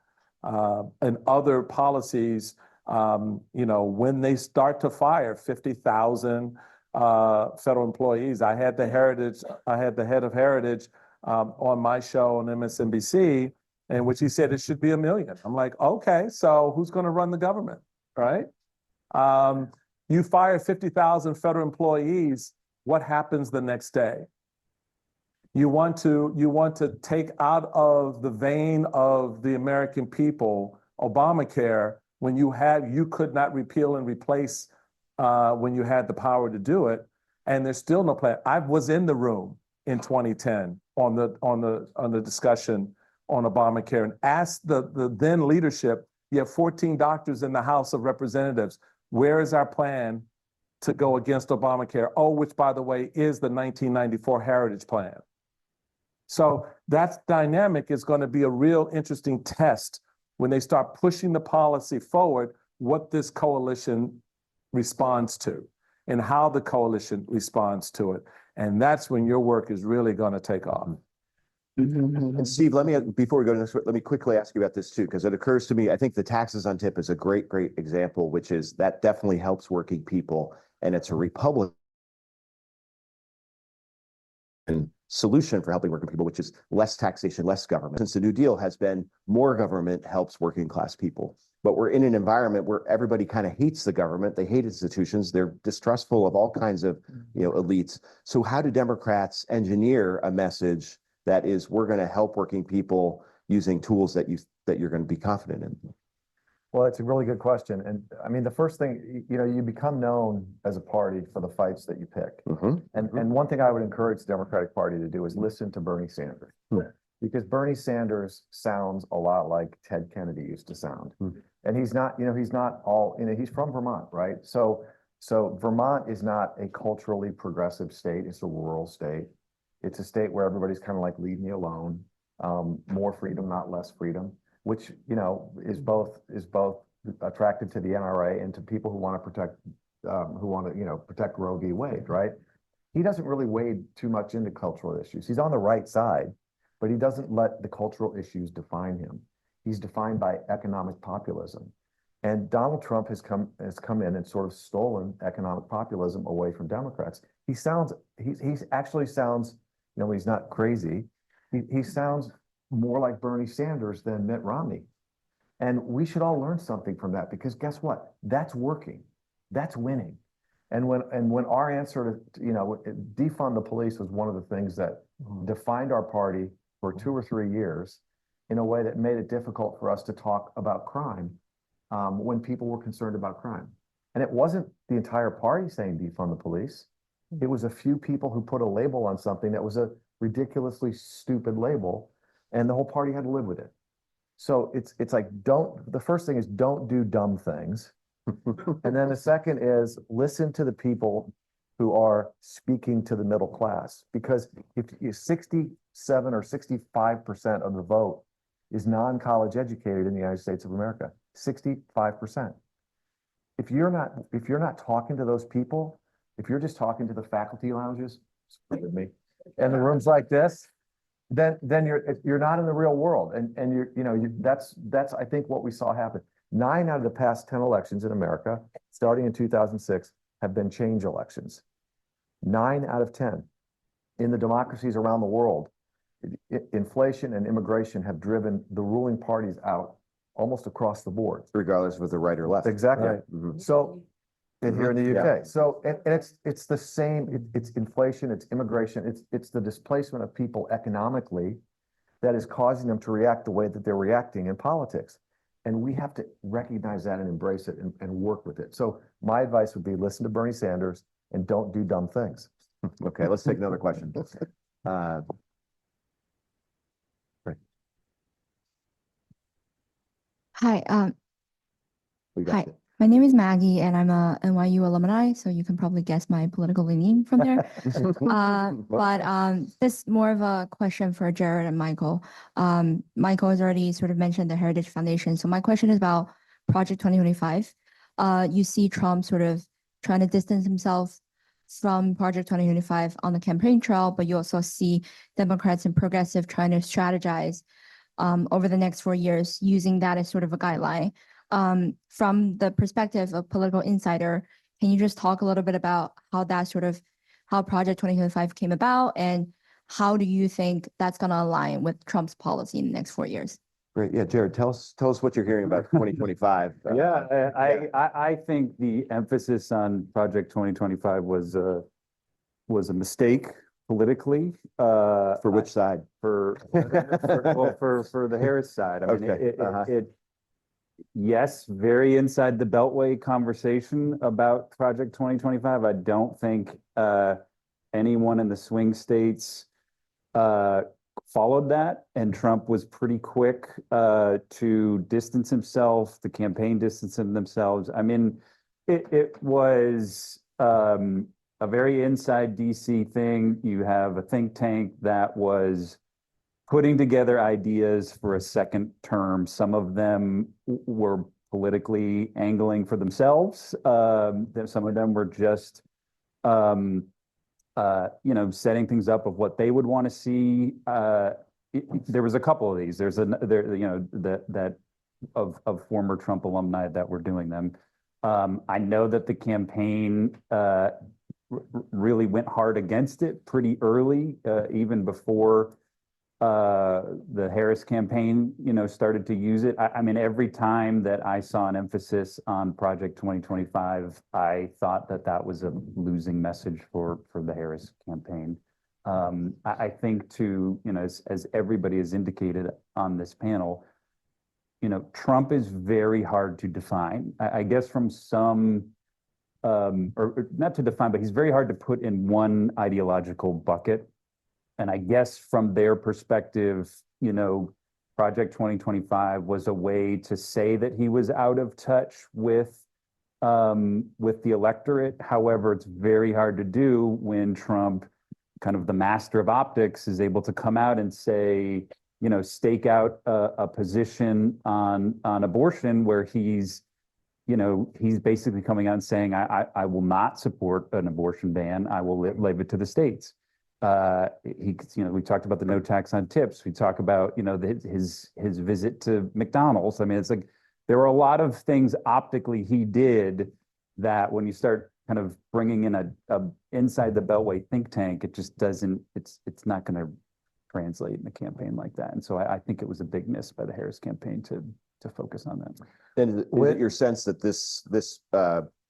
and other policies, you know, when they start to fire 50,000 federal employees. I had the head of Heritage on my show on MSNBC, in which he said it should be 1 million. I'm like, okay, so who's going to run the government, right? You fire 50,000 federal employees, what happens the next day? You want to take out of the vein of the American people Obamacare when you could not repeal and replace when you had the power to do it, and there's still no plan. I was in the room in 2010 on the discussion on Obamacare and asked the then leadership, you have 14 doctors in the House of Representatives. Where is our plan to go against Obamacare? Oh, which by the way is the 1994 Heritage Plan. So that dynamic is going to be a real interesting test when they start pushing the policy forward, what this coalition responds to and how the coalition responds to it. And that's when your work is really going to take off. And Steve, before we go to this, let me quickly ask you about this too, because it occurs to me, I think the taxes on tip is a great example, which is that definitely helps working people. And it's a Republican solution for helping working people, which is less taxation, less government. Since the New Deal has been more government helps working class people. But we're in an environment where everybody kind of hates the government. They hate institutions. They're distrustful of all kinds of, you know, elites. So how do Democrats engineer a message that is, we're going to help working people using tools that you're going to be confident in? Well, it's a really good question. And I mean, the first thing, you know, you become known as a party for the fights that you pick. And one thing I would encourage the Democratic Party to do is listen to Bernie Sanders. Because Bernie Sanders sounds a lot like Ted Kennedy used to sound. And he's not all, you know, he's from Vermont, right? So Vermont is not a culturally progressive state. It's a rural state. It's a state where everybody's kind of like, leave me alone. More freedom, not less freedom, which, you know, is both attractive to the NRA and to people who want to protect, protect Roe v. Wade, right? He doesn't really wade too much into cultural issues. He's on the right side, but he doesn't let the cultural issues define him. He's defined by economic populism. And Donald Trump has come in and sort of stolen economic populism away from Democrats. He actually sounds you know, he's not crazy. He sounds more like Bernie Sanders than Mitt Romney. And we should all learn something from that, because guess what? That's working. That's winning. And when our answer to, you know, defund the police was one of the things that defined our party for 2 or 3 years in a way that made it difficult for us to talk about crime when people were concerned about crime. And it wasn't the entire party saying defund the police. It was a few people who put a label on something that was a ridiculously stupid label, and the whole party had to live with it. So it's like, the first thing is don't do dumb things. And then the second is listen to the people who are speaking to the middle class, because if 67 or 65% of the vote is non-college educated in the United States of America, 65%. If you're not talking to those people, if you're just talking to the faculty lounges, forgive me, and the rooms like this, then you're not in the real world. And that's I think what we saw happen. 9 out of the past 10 elections in America, starting in 2006, have been change elections. 9 out of 10. In the democracies around the world, inflation and immigration have driven the ruling parties out almost across the board. Regardless of the right or left. Exactly. Right. Mhm. So, and here in the Yeah. UK. So, and it's the same, it's inflation, it's immigration, it's the displacement of people economically that is causing them to react the way that they're reacting in politics. And we have to recognize that and embrace it and work with it. So my advice would be listen to Bernie Sanders and don't do dumb things. Okay, let's take another question. Hi, We got hi. it. My name is Maggie, and I'm a NYU alumni, so you can probably guess my political leaning from there. This is more of a question for Jarrod and Michael. Michael has already sort of mentioned the Heritage Foundation, so my question is about Project 2025. You see Trump sort of trying to distance himself from Project 2025 on the campaign trail, but you also see Democrats and progressive trying to strategize over the next 4 years, using that as sort of a guideline. From the perspective of political insider, can you just talk a little bit about how Project 2025 came about, and how do you think that's going to align with Trump's policy in the next 4 years? Great. Yeah, Jarrod, tell us what you're hearing about 2025. Yeah, I think the emphasis on Project 2025 was a mistake politically. For which side? For the Harris side. I mean, Okay. yes, very inside the Beltway conversation about Project 2025. I don't think anyone in the swing states followed that, and Trump was pretty quick to distance himself. The campaign distanced themselves. I mean, it was a very inside DC thing. You have a think tank that was putting together ideas for a second term. Some of them were politically angling for themselves. Some of them were just, setting things up of what they would want to see. There was a couple of these. There's of former Trump alumni that were doing them. I know that the campaign really went hard against it pretty early, even before the Harris campaign, started to use it. I mean, every time that I saw an emphasis on Project 2025, I thought that was a losing message for the Harris campaign. I think as everybody has indicated on this panel, Trump is very hard to define. I guess from some, or not to define, but he's very hard to put in one ideological bucket. And I guess from their perspective, Project 2025 was a way to say that he was out of touch with the electorate. However, it's very hard to do when Trump, kind of the master of optics, is able to come out and say, stake out a position on abortion where he's basically coming out and saying, I will not support an abortion ban. I will leave it to the states. We talked about the no tax on tips. We talk about, his visit to McDonald's. I mean, it's like, there were a lot of things optically he did that when you start kind of bringing in a inside the Beltway think tank, it just doesn't, it's not going to translate in a campaign like that. And so I think it was a big miss by the Harris campaign to focus on that. And is it your sense that this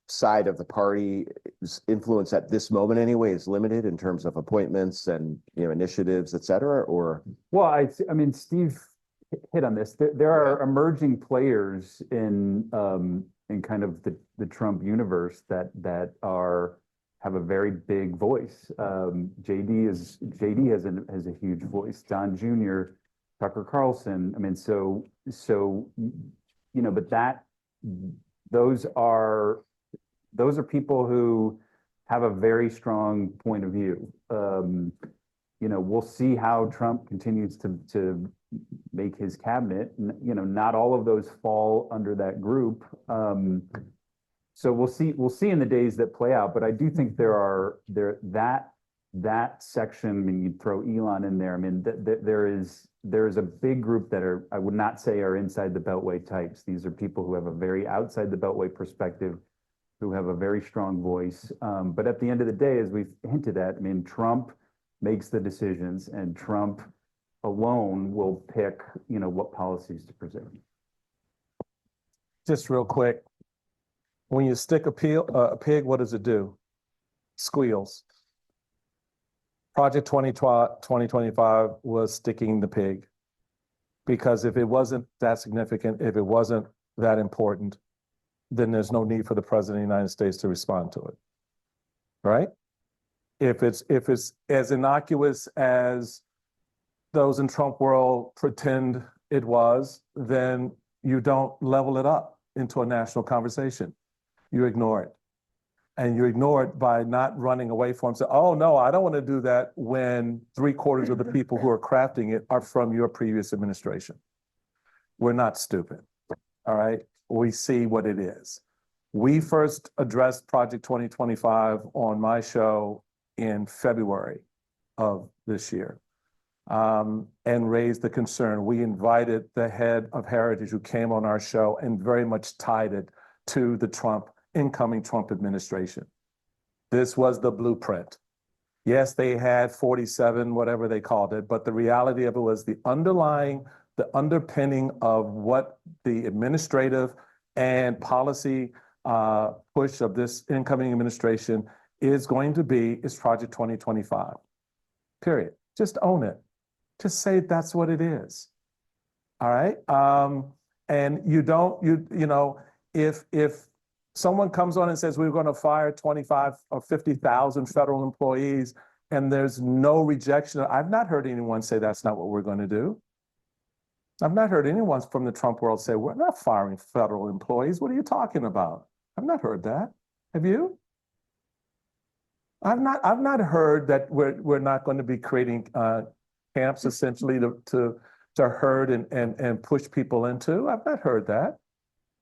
side of the party's influence at this moment anyway is limited in terms of appointments and, you know, initiatives, et cetera, or? Well, I mean, Steve hit on this. There are emerging players in kind of the Trump universe that have a very big voice. JoDee has a huge voice. Don Jr., Tucker Carlson. I mean, so you know, but those are people who have a very strong point of view. You know, we'll see how Trump continues to make his cabinet. You know, not all of those fall under that group. So we'll see in the days that play out. But I do think that section, I mean, you throw Elon in there. I mean, there is a big group that are, I would not say are inside the Beltway types. These are people who have a very outside the Beltway perspective, who have a very strong voice. But at the end of the day, as we've hinted at, I mean, Trump makes the decisions, and Trump alone will pick, you know, what policies to present. Just real quick, when you stick a pig, what does it do? Squeals. Project 2025 was sticking the pig, because if it wasn't that significant, if it wasn't that important, then there's no need for the president of the United States to respond to it, right? If it's as innocuous as those in Trump world pretend it was, then you don't level it up into a national conversation. You ignore it. And you ignore it by not running away from it. Say, oh no, I don't want to do that, when 3/4 of the people who are crafting it are from your previous administration. We're not stupid, all right? We see what it is. We first addressed Project 2025 on my show in February of this year, and raised the concern. We invited the head of Heritage, who came on our show, and very much tied it to the incoming Trump administration. This was the blueprint. Yes, they had 47, whatever they called it, but the reality of it was the underpinning of what the administrative and policy push of this incoming administration is going to be is Project 2025, period. Just own it. Just say that's what it is, all right? And you know, if someone comes on and says, we're going to fire 25 or 50,000 federal employees, and there's no rejection, I've not heard anyone say that's not what we're going to do. I've not heard anyone from the Trump world say, we're not firing federal employees. What are you talking about? I've not heard that. Have you? I've not heard that we're not going to be creating camps essentially to herd and push people into. I've not heard that.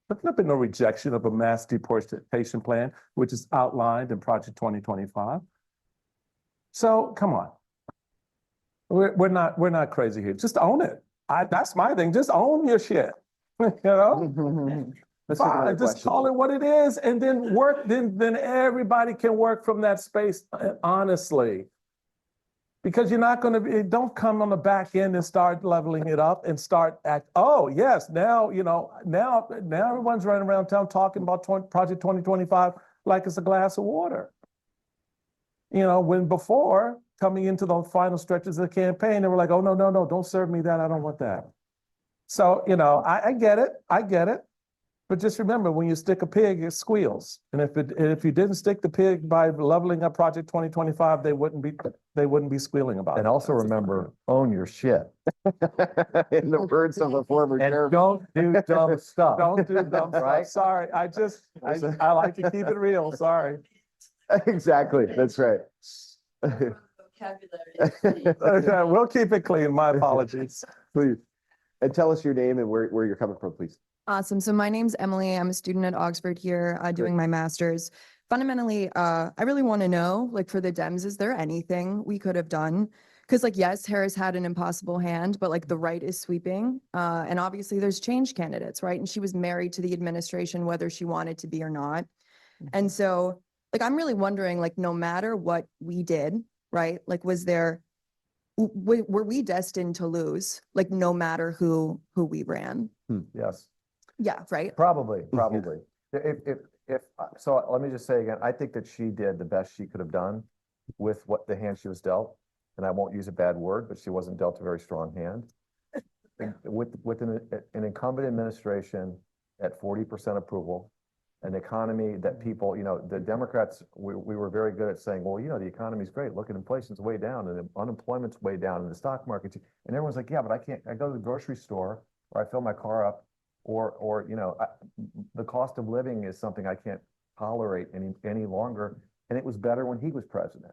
There's been no rejection of a mass deportation plan, which is outlined in Project 2025. So come on, we're not crazy here. Just own it. That's my thing. Just own your shit. You know, fine, just call it what it is, and then work. Then everybody can work from that space honestly. Because you're not going to don't come on the back end and start leveling it up and start oh yes, now, you know, now everyone's running around town talking about Project 2025 like it's a glass of water. You know, when before, coming into the final stretches of the campaign, they were like, oh no, don't serve me that, I don't want that. So, you know, I get it. But just remember, when you stick a pig, it squeals. And if you didn't stick the pig by leveling up Project 2025, they wouldn't be squealing about it. And also remember, own your shit. In the words of a former And chairman. don't do dumb stuff. Don't do dumb Right? stuff. Sorry, I like to keep it real. Sorry. Exactly, that's right. We'll keep it clean. My apologies. Please. And tell us your name and where you're coming from, please. Awesome. So my name's Emily. I'm a student at Oxford here, doing my master's. Fundamentally, I really want to know, like, for the Dems, is there anything we could have done? Because, like, yes, Harris had an impossible hand, but like the right is sweeping. And obviously there's change candidates, right? And she was married to the administration, whether she wanted to be or not. And so like, I'm really wondering, like, no matter what we did, right? Like, was there, were we destined to lose? Like, no matter who we ran? Yes, Yeah, right? probably. So let me just say again, I think that she did the best she could have done with what the hand she was dealt. And I won't use a bad word, but she wasn't dealt a very strong hand. With an incumbent administration at 40% approval, an economy that people, the Democrats, we were very good at saying, well, the economy's great. Look at inflation's way down and unemployment's way down and the stock market. And everyone's like, yeah, but I go to the grocery store or I fill my car up or the cost of living is something I can't tolerate any longer. And it was better when he was president.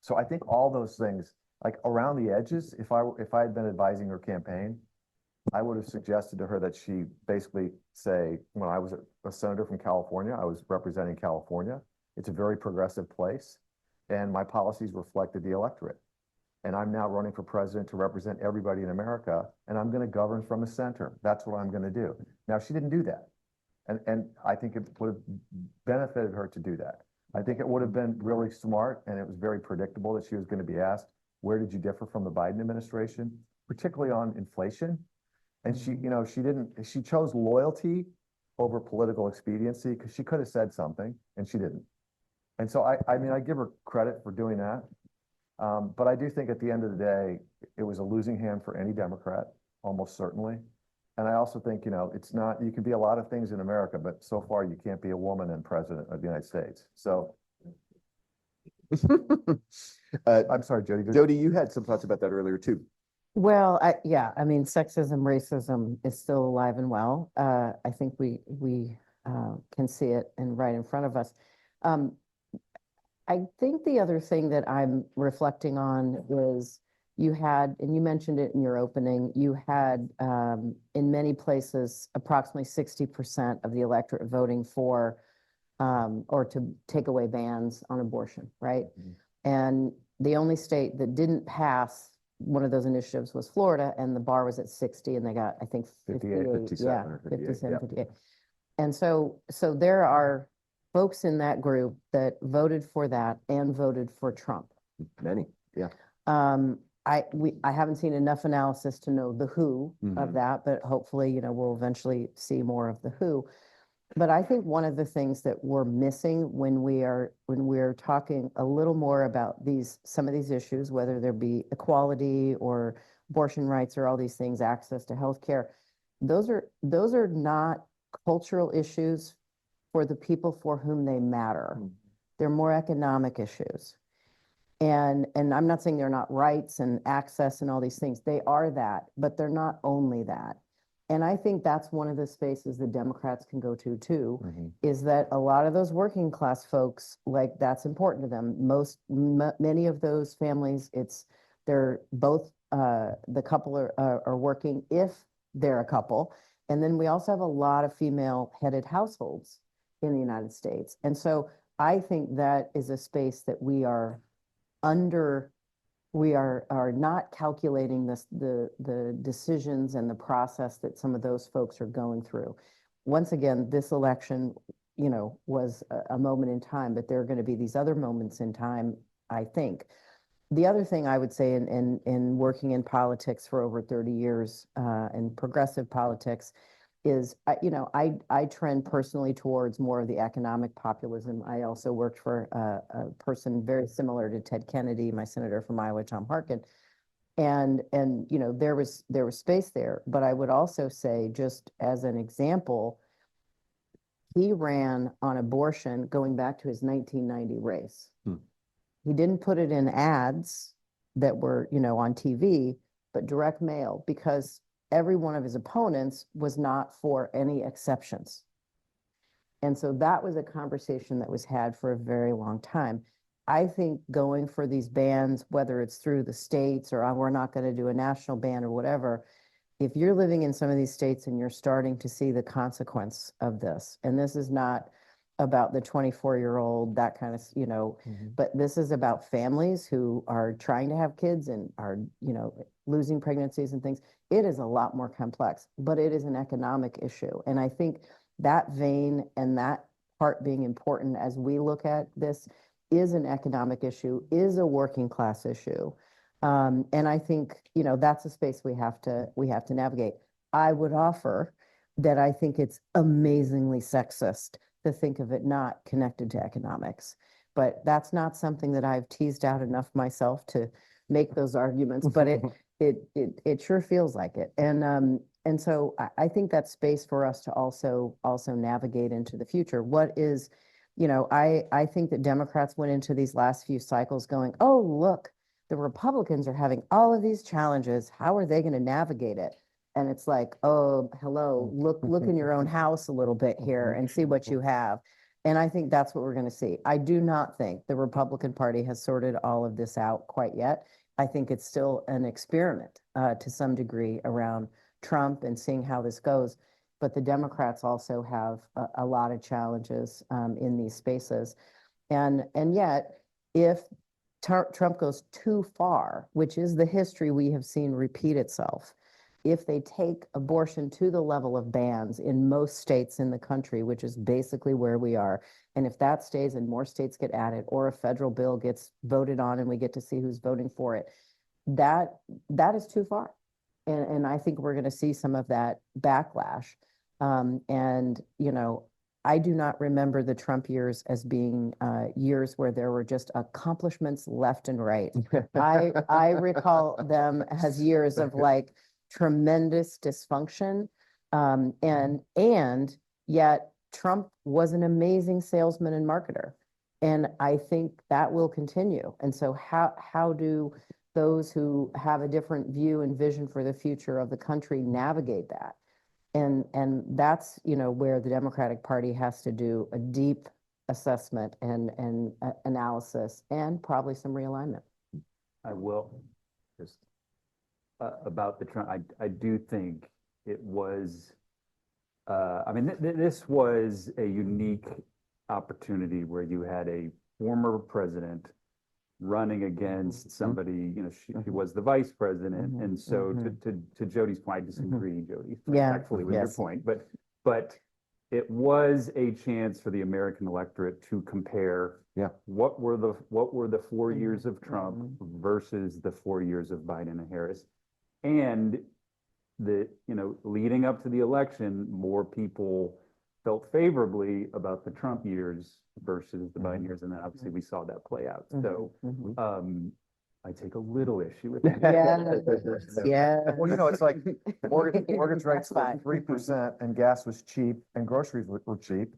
So I think all those things, like around the edges, if I had been advising her campaign, I would have suggested to her that she basically say, when I was a senator from California, I was representing California. It's a very progressive place, and my policies reflected the electorate. And I'm now running for president to represent everybody in America, and I'm going to govern from the center. That's what I'm going to do. Now, she didn't do that. And I think it would have benefited her to do that. I think it would have been really smart, and it was very predictable that she was going to be asked, where did you differ from the Biden administration, particularly on inflation? And she chose loyalty over political expediency because she could have said something and she didn't. And so I mean, I give her credit for doing that. But I do think at the end of the day, it was a losing hand for any Democrat, almost certainly. And I also think, it's not, you can be a lot of things in America, but so far you can't be a woman and president of the United States. So I'm sorry, JoDee. JoDee, you had some thoughts about that earlier too. Well, yeah, I mean, sexism, racism is still alive and well. I think we can see it and right in front of us. I think the other thing that I'm reflecting on is you had, and you mentioned it in your opening, you had in many places approximately 60% of the electorate voting for or to take away bans on abortion, right? And the only state that didn't pass one of those initiatives was Florida, and the bar was at 60, and they got, I think, 58, 57 or 57, 58. And so there are folks in that group that voted for that and voted for Trump. Many, yeah. I haven't seen enough analysis to know the who of that, but hopefully, we'll eventually see more of the who. But I think one of the things that we're missing when we're talking a little more about some of these issues, whether there be equality or abortion rights or all these things, access to healthcare, those are not cultural issues for the people for whom they matter. They're more economic issues. And I'm not saying they're not rights and access and all these things. They are that, but they're not only that. And I think that's one of the spaces the Democrats can go to too, is that a lot of those working class folks, like that's important to them. Many of those families, they're both, the couple are working if they're a couple. And then we also have a lot of female headed households in the United States. And so I think that is a space that we are not calculating the decisions and the process that some of those folks are going through. Once again, this election, was a moment in time, but there are going to be these other moments in time, I think. The other thing I would say in working in politics for over 30 years, in progressive politics, is, I trend personally towards more of the economic populism. I also worked for a person very similar to Ted Kennedy, my senator from Iowa, Tom Harkin. And there was space there. But I would also say, just as an example, he ran on abortion going back to his 1990 race. He didn't put it in ads that were, on TV, but direct mail, because every one of his opponents was not for any exceptions. And so that was a conversation that was had for a very long time. I think going for these bans, whether it's through the states or we're not going to do a national ban or whatever, if you're living in some of these states and you're starting to see the consequence of this, and this is not about the 24-year-old, that kind of, but this is about families who are trying to have kids and are, losing pregnancies and things. It is a lot more complex, but it is an economic issue. And I think that vein and that part being important as we look at this is an economic issue, is a working class issue. And I think, you know, that's a space we have to navigate. I would offer that I think it's amazingly sexist to think of it not connected to economics. But that's not something that I've teased out enough myself to make those arguments, but it sure feels like it. And so I think that's space for us to also navigate into the future. What is, you know, I think that Democrats went into these last few cycles going, oh, look, the Republicans are having all of these challenges. How are they going to navigate it? And it's like, oh, hello, look in your own house a little bit here and see what you have. And I think that's what we're going to see. I do not think the Republican Party has sorted all of this out quite yet. I think it's still an experiment to some degree around Trump and seeing how this goes. But the Democrats also have a lot of challenges in these spaces. And yet, if Trump goes too far, which is the history we have seen repeat itself, if they take abortion to the level of bans in most states in the country, which is basically where we are, and if that stays and more states get added, or a federal bill gets voted on and we get to see who's voting for it, that is too far. And I think we're going to see some of that backlash. And, you know, I do not remember the Trump years as being years where there were just accomplishments left and right. I recall them as years of like tremendous dysfunction. And yet Trump was an amazing salesman and marketer. And I think that will continue. And so how do those who have a different view and vision for the future of the country navigate that? And that's, you know, where the Democratic Party has to do a deep assessment and analysis and probably some realignment. I will just about the Trump. I do think it was. I mean, this was a unique opportunity where you had a former president running against somebody, you know, she was the vice president. And so to JoDee's point, I disagree, JoDee, respectfully with your point, but it was a chance for the American electorate to compare what were the 4 years of Trump versus the 4 years of Biden and Harris. And the, you know, leading up to the election, more people felt favorably about the Trump years versus the Biden years, and then obviously we saw that play out. So I take a little issue with that. Yeah. Well, you know, it's like mortgage rates were 3% and gas was cheap and groceries were cheap.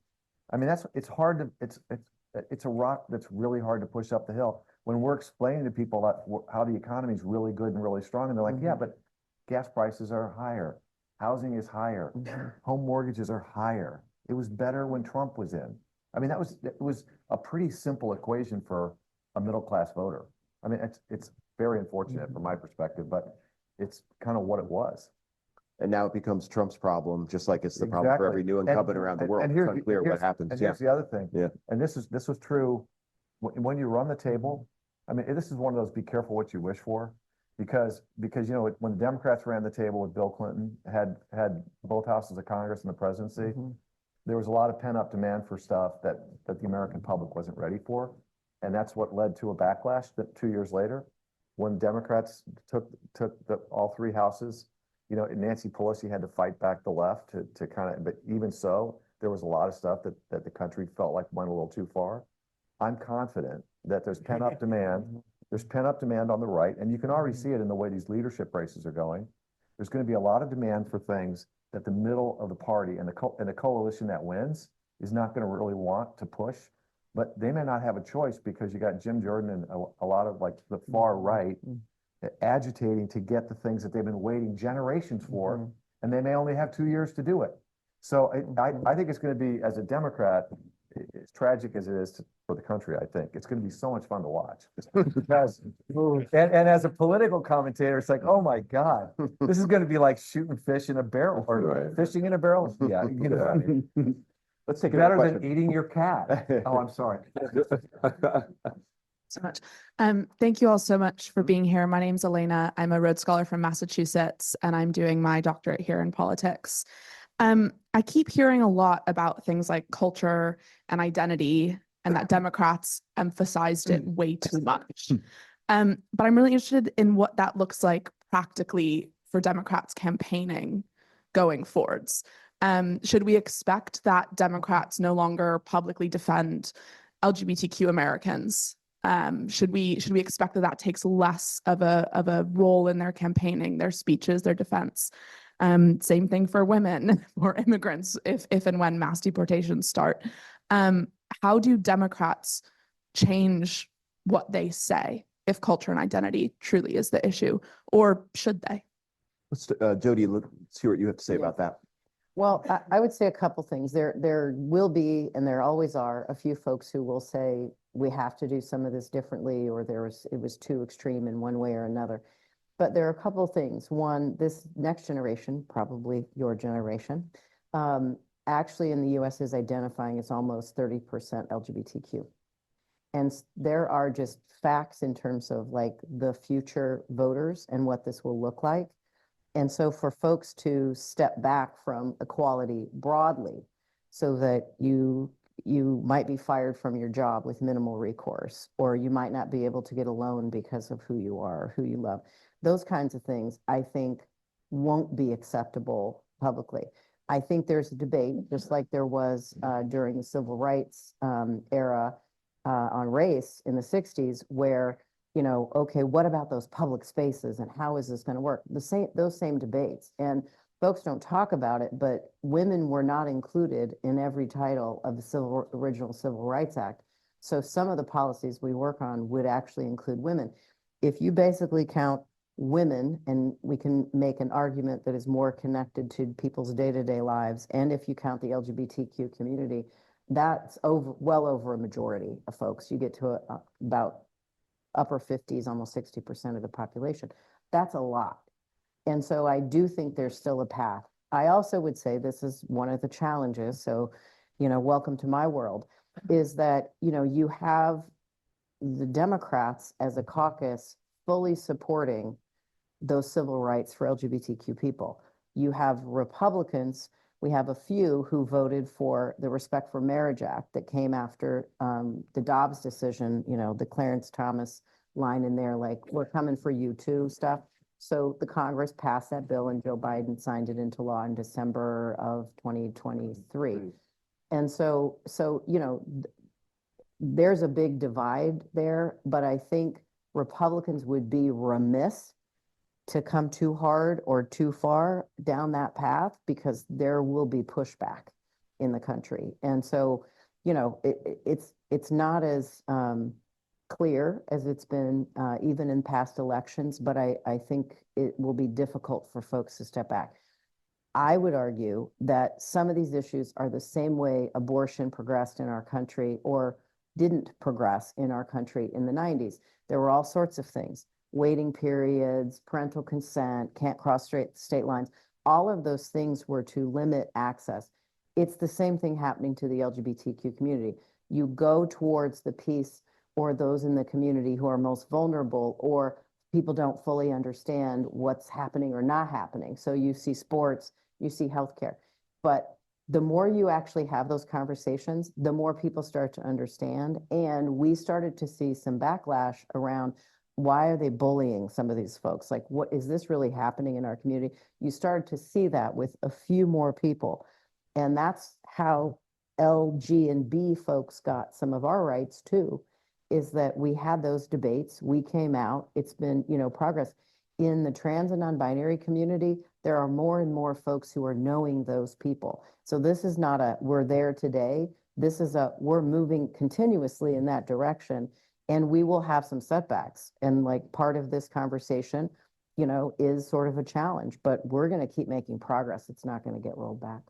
I mean, it's hard to, it's a rock that's really hard to push up the hill. When we're explaining to people how the economy is really good and really strong, and they're like, yeah, but gas prices are higher, housing is higher, home mortgages are higher. It was better when Trump was in. I mean, it was a pretty simple equation for a middle-class voter. I mean, it's very unfortunate from my perspective, but it's kind of what it was. And now it becomes Trump's problem, just like it's the problem for every new incumbent around the world. It's unclear what happens. And here's the other thing. And this was true when you run the table. I mean, this is one of those be careful what you wish for, because you know, when the Democrats ran the table with Bill Clinton, had both houses of Congress and the presidency, there was a lot of pent-up demand for stuff that the American public wasn't ready for. And that's what led to a backlash that 2 years later, when Democrats took all three houses, you know, Nancy Pelosi had to fight back the left to kind of, but even so, there was a lot of stuff that the country felt like went a little too far. I'm confident that there's pent-up demand. There's pent-up demand on the right, and you can already see it in the way these leadership races are going. There's going to be a lot of demand for things that the middle of the party and the coalition that wins is not going to really want to push, but they may not have a choice because you got Jim Jordan and a lot of like the far right agitating to get the things that they've been waiting generations for, and they may only have 2 years to do it. So I think it's going to be, as a Democrat, as tragic as it is for the country, I think it's going to be so much fun to watch. Because, and as a political commentator, it's like, oh my God, this is going to be like shooting fish in a barrel or fishing in a barrel. Yeah, you know, I mean, Let's take better than eating your cat. Oh, I'm sorry. So much. Thank you all so much for being here. My name's Elena. I'm a Rhodes Scholar from Massachusetts, and I'm doing my doctorate here in politics. I keep hearing a lot about things like culture and identity, and that Democrats emphasized it way too much. But I'm really interested in what that looks like practically for Democrats campaigning going forwards. Should we expect that Democrats no longer publicly defend LGBTQ Americans? Should we expect that takes less of a role in their campaigning, their speeches, their defense? Same thing for women or immigrants if and when mass deportations start. How do Democrats change what they say if culture and identity truly is the issue, or should they? Let's, JoDee, let's hear what you have to say Yeah. about that. Well, I would say a couple things. There will be, and there always are, a few folks who will say we have to do some of this differently, or it was too extreme in one way or another. But there are a couple of things. One, this next generation, probably your generation, actually in the US is identifying as almost 30% LGBTQ. And there are just facts in terms of like the future voters and what this will look like. And so for folks to step back from equality broadly so that you might be fired from your job with minimal recourse, or you might not be able to get a loan because of who you are or who you love. Those kinds of things, I think, won't be acceptable publicly. I think there's a debate, just like there was during the civil rights era on race in the 60s, where, you know, okay, what about those public spaces and how is this going to work? Those same debates. And folks don't talk about it, but women were not included in every title of the original Civil Rights Act. So some of the policies we work on would actually include women. If you basically count women, and we can make an argument that is more connected to people's day-to-day lives, and if you count the LGBTQ community, that's well over a majority of folks. You get to about upper 50s, almost 60% of the population. That's a lot. And so I do think there's still a path. I also would say this is one of the challenges. So, you know, welcome to my world, is that, you know, you have the Democrats as a caucus fully supporting those civil rights for LGBTQ people. You have Republicans, we have a few who voted for the Respect for Marriage Act that came after the Dobbs decision, you know, the Clarence Thomas line in there, like, we're coming for you too stuff. So the Congress passed that bill and Joe Biden signed it into law in December of 2023. And so, you know, there's a big divide there, but I think Republicans would be remiss to come too hard or too far down that path, because there will be pushback in the country. And so, you know, it's not as clear as it's been even in past elections, but I think it will be difficult for folks to step back. I would argue that some of these issues are the same way abortion progressed in our country or didn't progress in our country in the 90s. There were all sorts of things. Waiting periods, parental consent, can't cross state lines. All of those things were to limit access. It's the same thing happening to the LGBTQ community. You go towards the piece or those in the community who are most vulnerable, or people don't fully understand what's happening or not happening. So you see sports, you see healthcare. But the more you actually have those conversations, the more people start to understand. And we started to see some backlash around, why are they bullying some of these folks? Like, what is this really happening in our community? You started to see that with a few more people. And that's how L, G, and B folks got some of our rights too, is that we had those debates, we came out, it's been, you know, progress. In the trans and non-binary community, there are more and more folks who are knowing those people. So this is not a, we're there today. This is a, we're moving continuously in that direction. And we will have some setbacks. And like part of this conversation, you know, is sort of a challenge, but we're going to keep making progress. It's not going to get rolled back.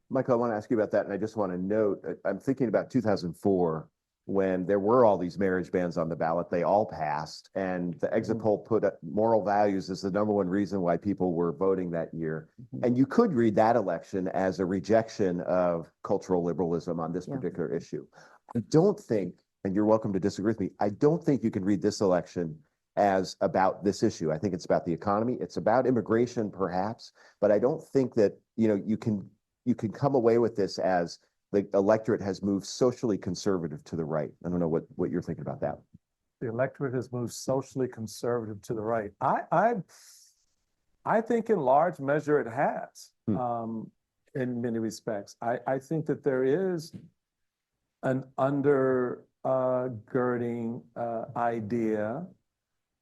Michael, I want to ask you about that. And I just want to note, I'm thinking about 2004, when there were all these marriage bans on the ballot. They all passed. And the exit poll put moral values as the #1 reason why people were voting that year. And you could read that election as a rejection of cultural liberalism on this particular issue. I don't think, and you're welcome to disagree with me, I don't think you can read this election as about this issue. I think it's about the economy. It's about immigration, perhaps, but I don't think that you can come away with this as the electorate has moved socially conservative to the right. I don't know what you're thinking about that. The electorate has moved socially conservative to the right. I think in large measure it has, in many respects. I think that there is an undergirding idea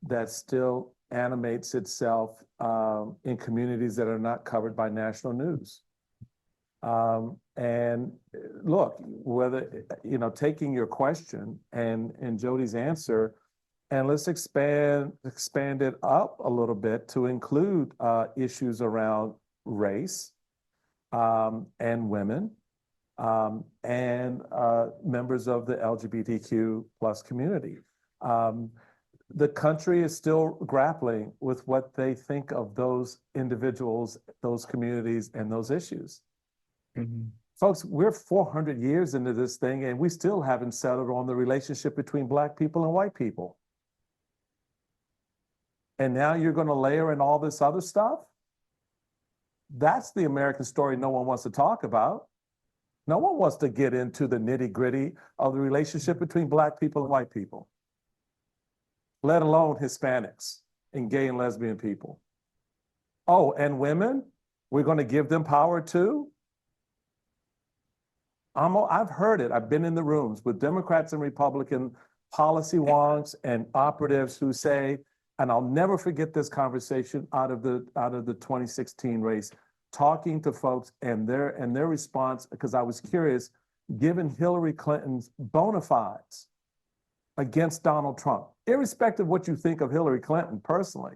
that still animates itself in communities that are not covered by national news. And look, whether, taking your question and JoDee's answer, and let's expand it up a little bit to include issues around race and women and members of the LGBTQ plus community. The country is still grappling with what they think of those individuals, those communities, and those issues. Folks, we're 400 years into this thing, and we still haven't settled on the relationship between Black people and white people. And now you're going to layer in all this other stuff? That's the American story no one wants to talk about. No one wants to get into the nitty-gritty of the relationship between Black people and white people, let alone Hispanics and gay and lesbian people. Oh, and women, we're going to give them power too? I've heard it. I've been in the rooms with Democrats and Republican policy wonks and operatives who say, and I'll never forget this conversation out of the 2016 race, talking to folks and their response, because I was curious, given Hillary Clinton's bona fides against Donald Trump, irrespective of what you think of Hillary Clinton personally,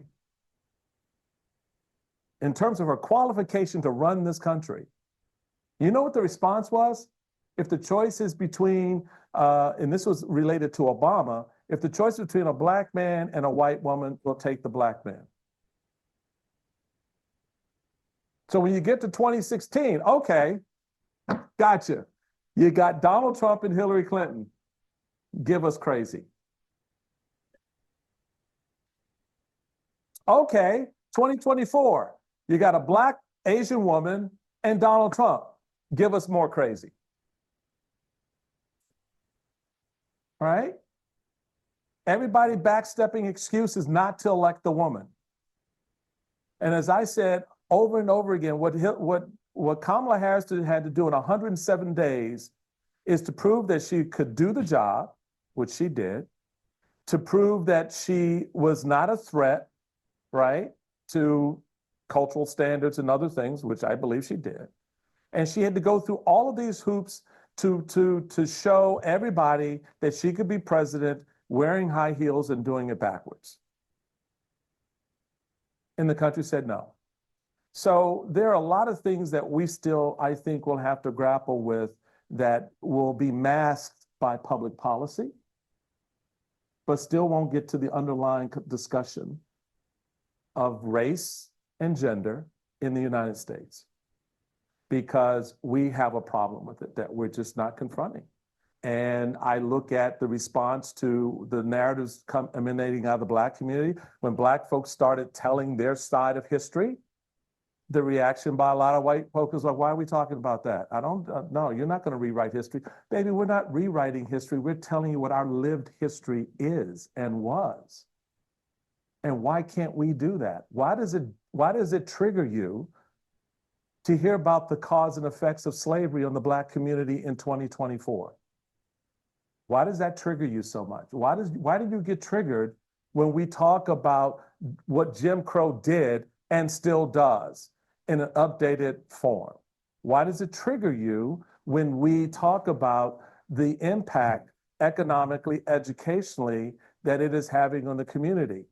in terms of her qualification to run this country, you know what the response was? If the choice is between, and this was related to Obama, if the choice is between a Black man and a white woman, we'll take the Black man. So when you get to 2016, okay, gotcha. You got Donald Trump and Hillary Clinton. Give us crazy. Okay, 2024, you got a Black Asian woman and Donald Trump. Give us more crazy. All right? Everybody backstepping excuses not to elect the woman. And as I said over and over again, what Kamala Harris had to do in 107 days is to prove that she could do the job, which she did, to prove that she was not a threat, right, to cultural standards and other things, which I believe she did. And she had to go through all of these hoops to show everybody that she could be president wearing high heels and doing it backwards. And the country said no. So there are a lot of things that we still, I think, will have to grapple with that will be masked by public policy, but still won't get to the underlying discussion of race and gender in the United States, because we have a problem with it that we're just not confronting. And I look at the response to the narratives emanating out of the Black community. When Black folks started telling their side of history, the reaction by a lot of white folks was like, why are we talking about that? I don't know, you're not gonna rewrite history. Baby, we're not rewriting history. We're telling you what our lived history is and was. And why can't we do that? Why does it trigger you to hear about the cause and effects of slavery on the Black community in 2024? Why does that trigger you so much? Why do you get triggered when we talk about what Jim Crow did and still does in an updated form? Why does it trigger you when we talk about the impact economically, educationally, that it is having on the community?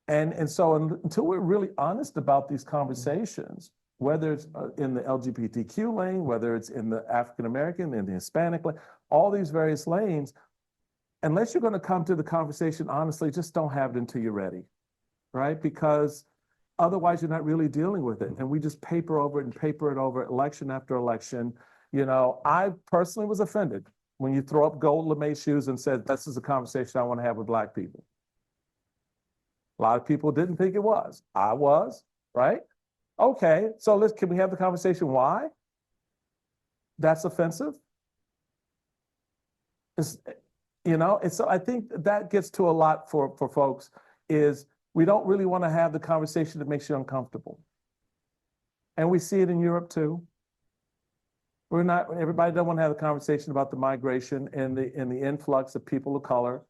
And so until we're really honest about these conversations, whether it's in the LGBTQ lane, whether it's in the African-American, in the Hispanic lane, all these various lanes, unless you're going to come to the conversation honestly, just don't have it until you're ready, right? Because otherwise you're not really dealing with it. And we just paper over it and paper it over election after election. I personally was offended when you throw up gold lame shoes and said, this is a conversation I want to have with Black people. A lot of people didn't think it was. I was, right? Okay, so can we have the conversation why? That's offensive? It's, so I think that gets to a lot for folks is we don't really want to have the conversation that makes you uncomfortable. And we see it in Europe too. Everybody doesn't want to have a conversation about the migration and the influx of people of color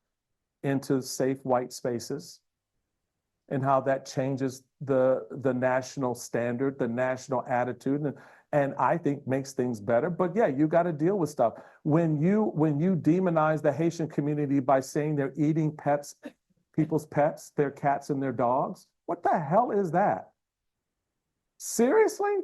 into safe white spaces and how that changes the national standard, the national attitude, and I think makes things better. But yeah, you got to deal with stuff. When you demonize the Haitian community by saying they're eating pets, people's pets, their cats and their dogs, what the hell is that? Seriously?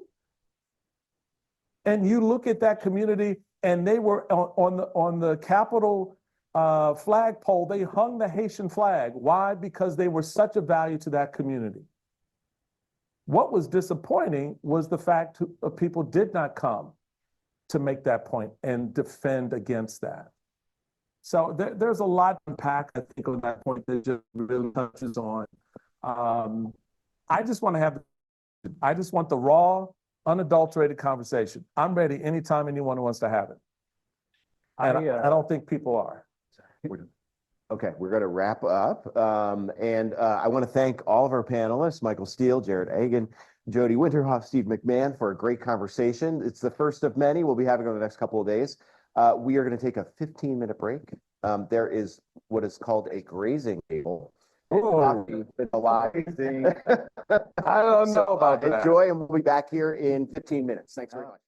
And you look at that community, and they were on the Capitol flagpole. They hung the Haitian flag. Why? Because they were such a value to that community. What was disappointing was the fact that people did not come to make that point and defend against that. So there's a lot to unpack, I think, on that point that just really touches on. I just want the raw, unadulterated conversation. I'm ready anytime anyone wants to have it. And I don't think people are. Okay, we're going to wrap up. I want to thank all of our panelists, Michael Steele, Jarrod, Agen, JoDee Winterhof, Steve McMahon, for a great conversation. It's the first of many we'll be having over the next couple of days. We are going to take a 15-minute break. There is what is called a grazing table. Oh, I don't know about that. Enjoy, and we'll be back here in 15 minutes. Thanks very much.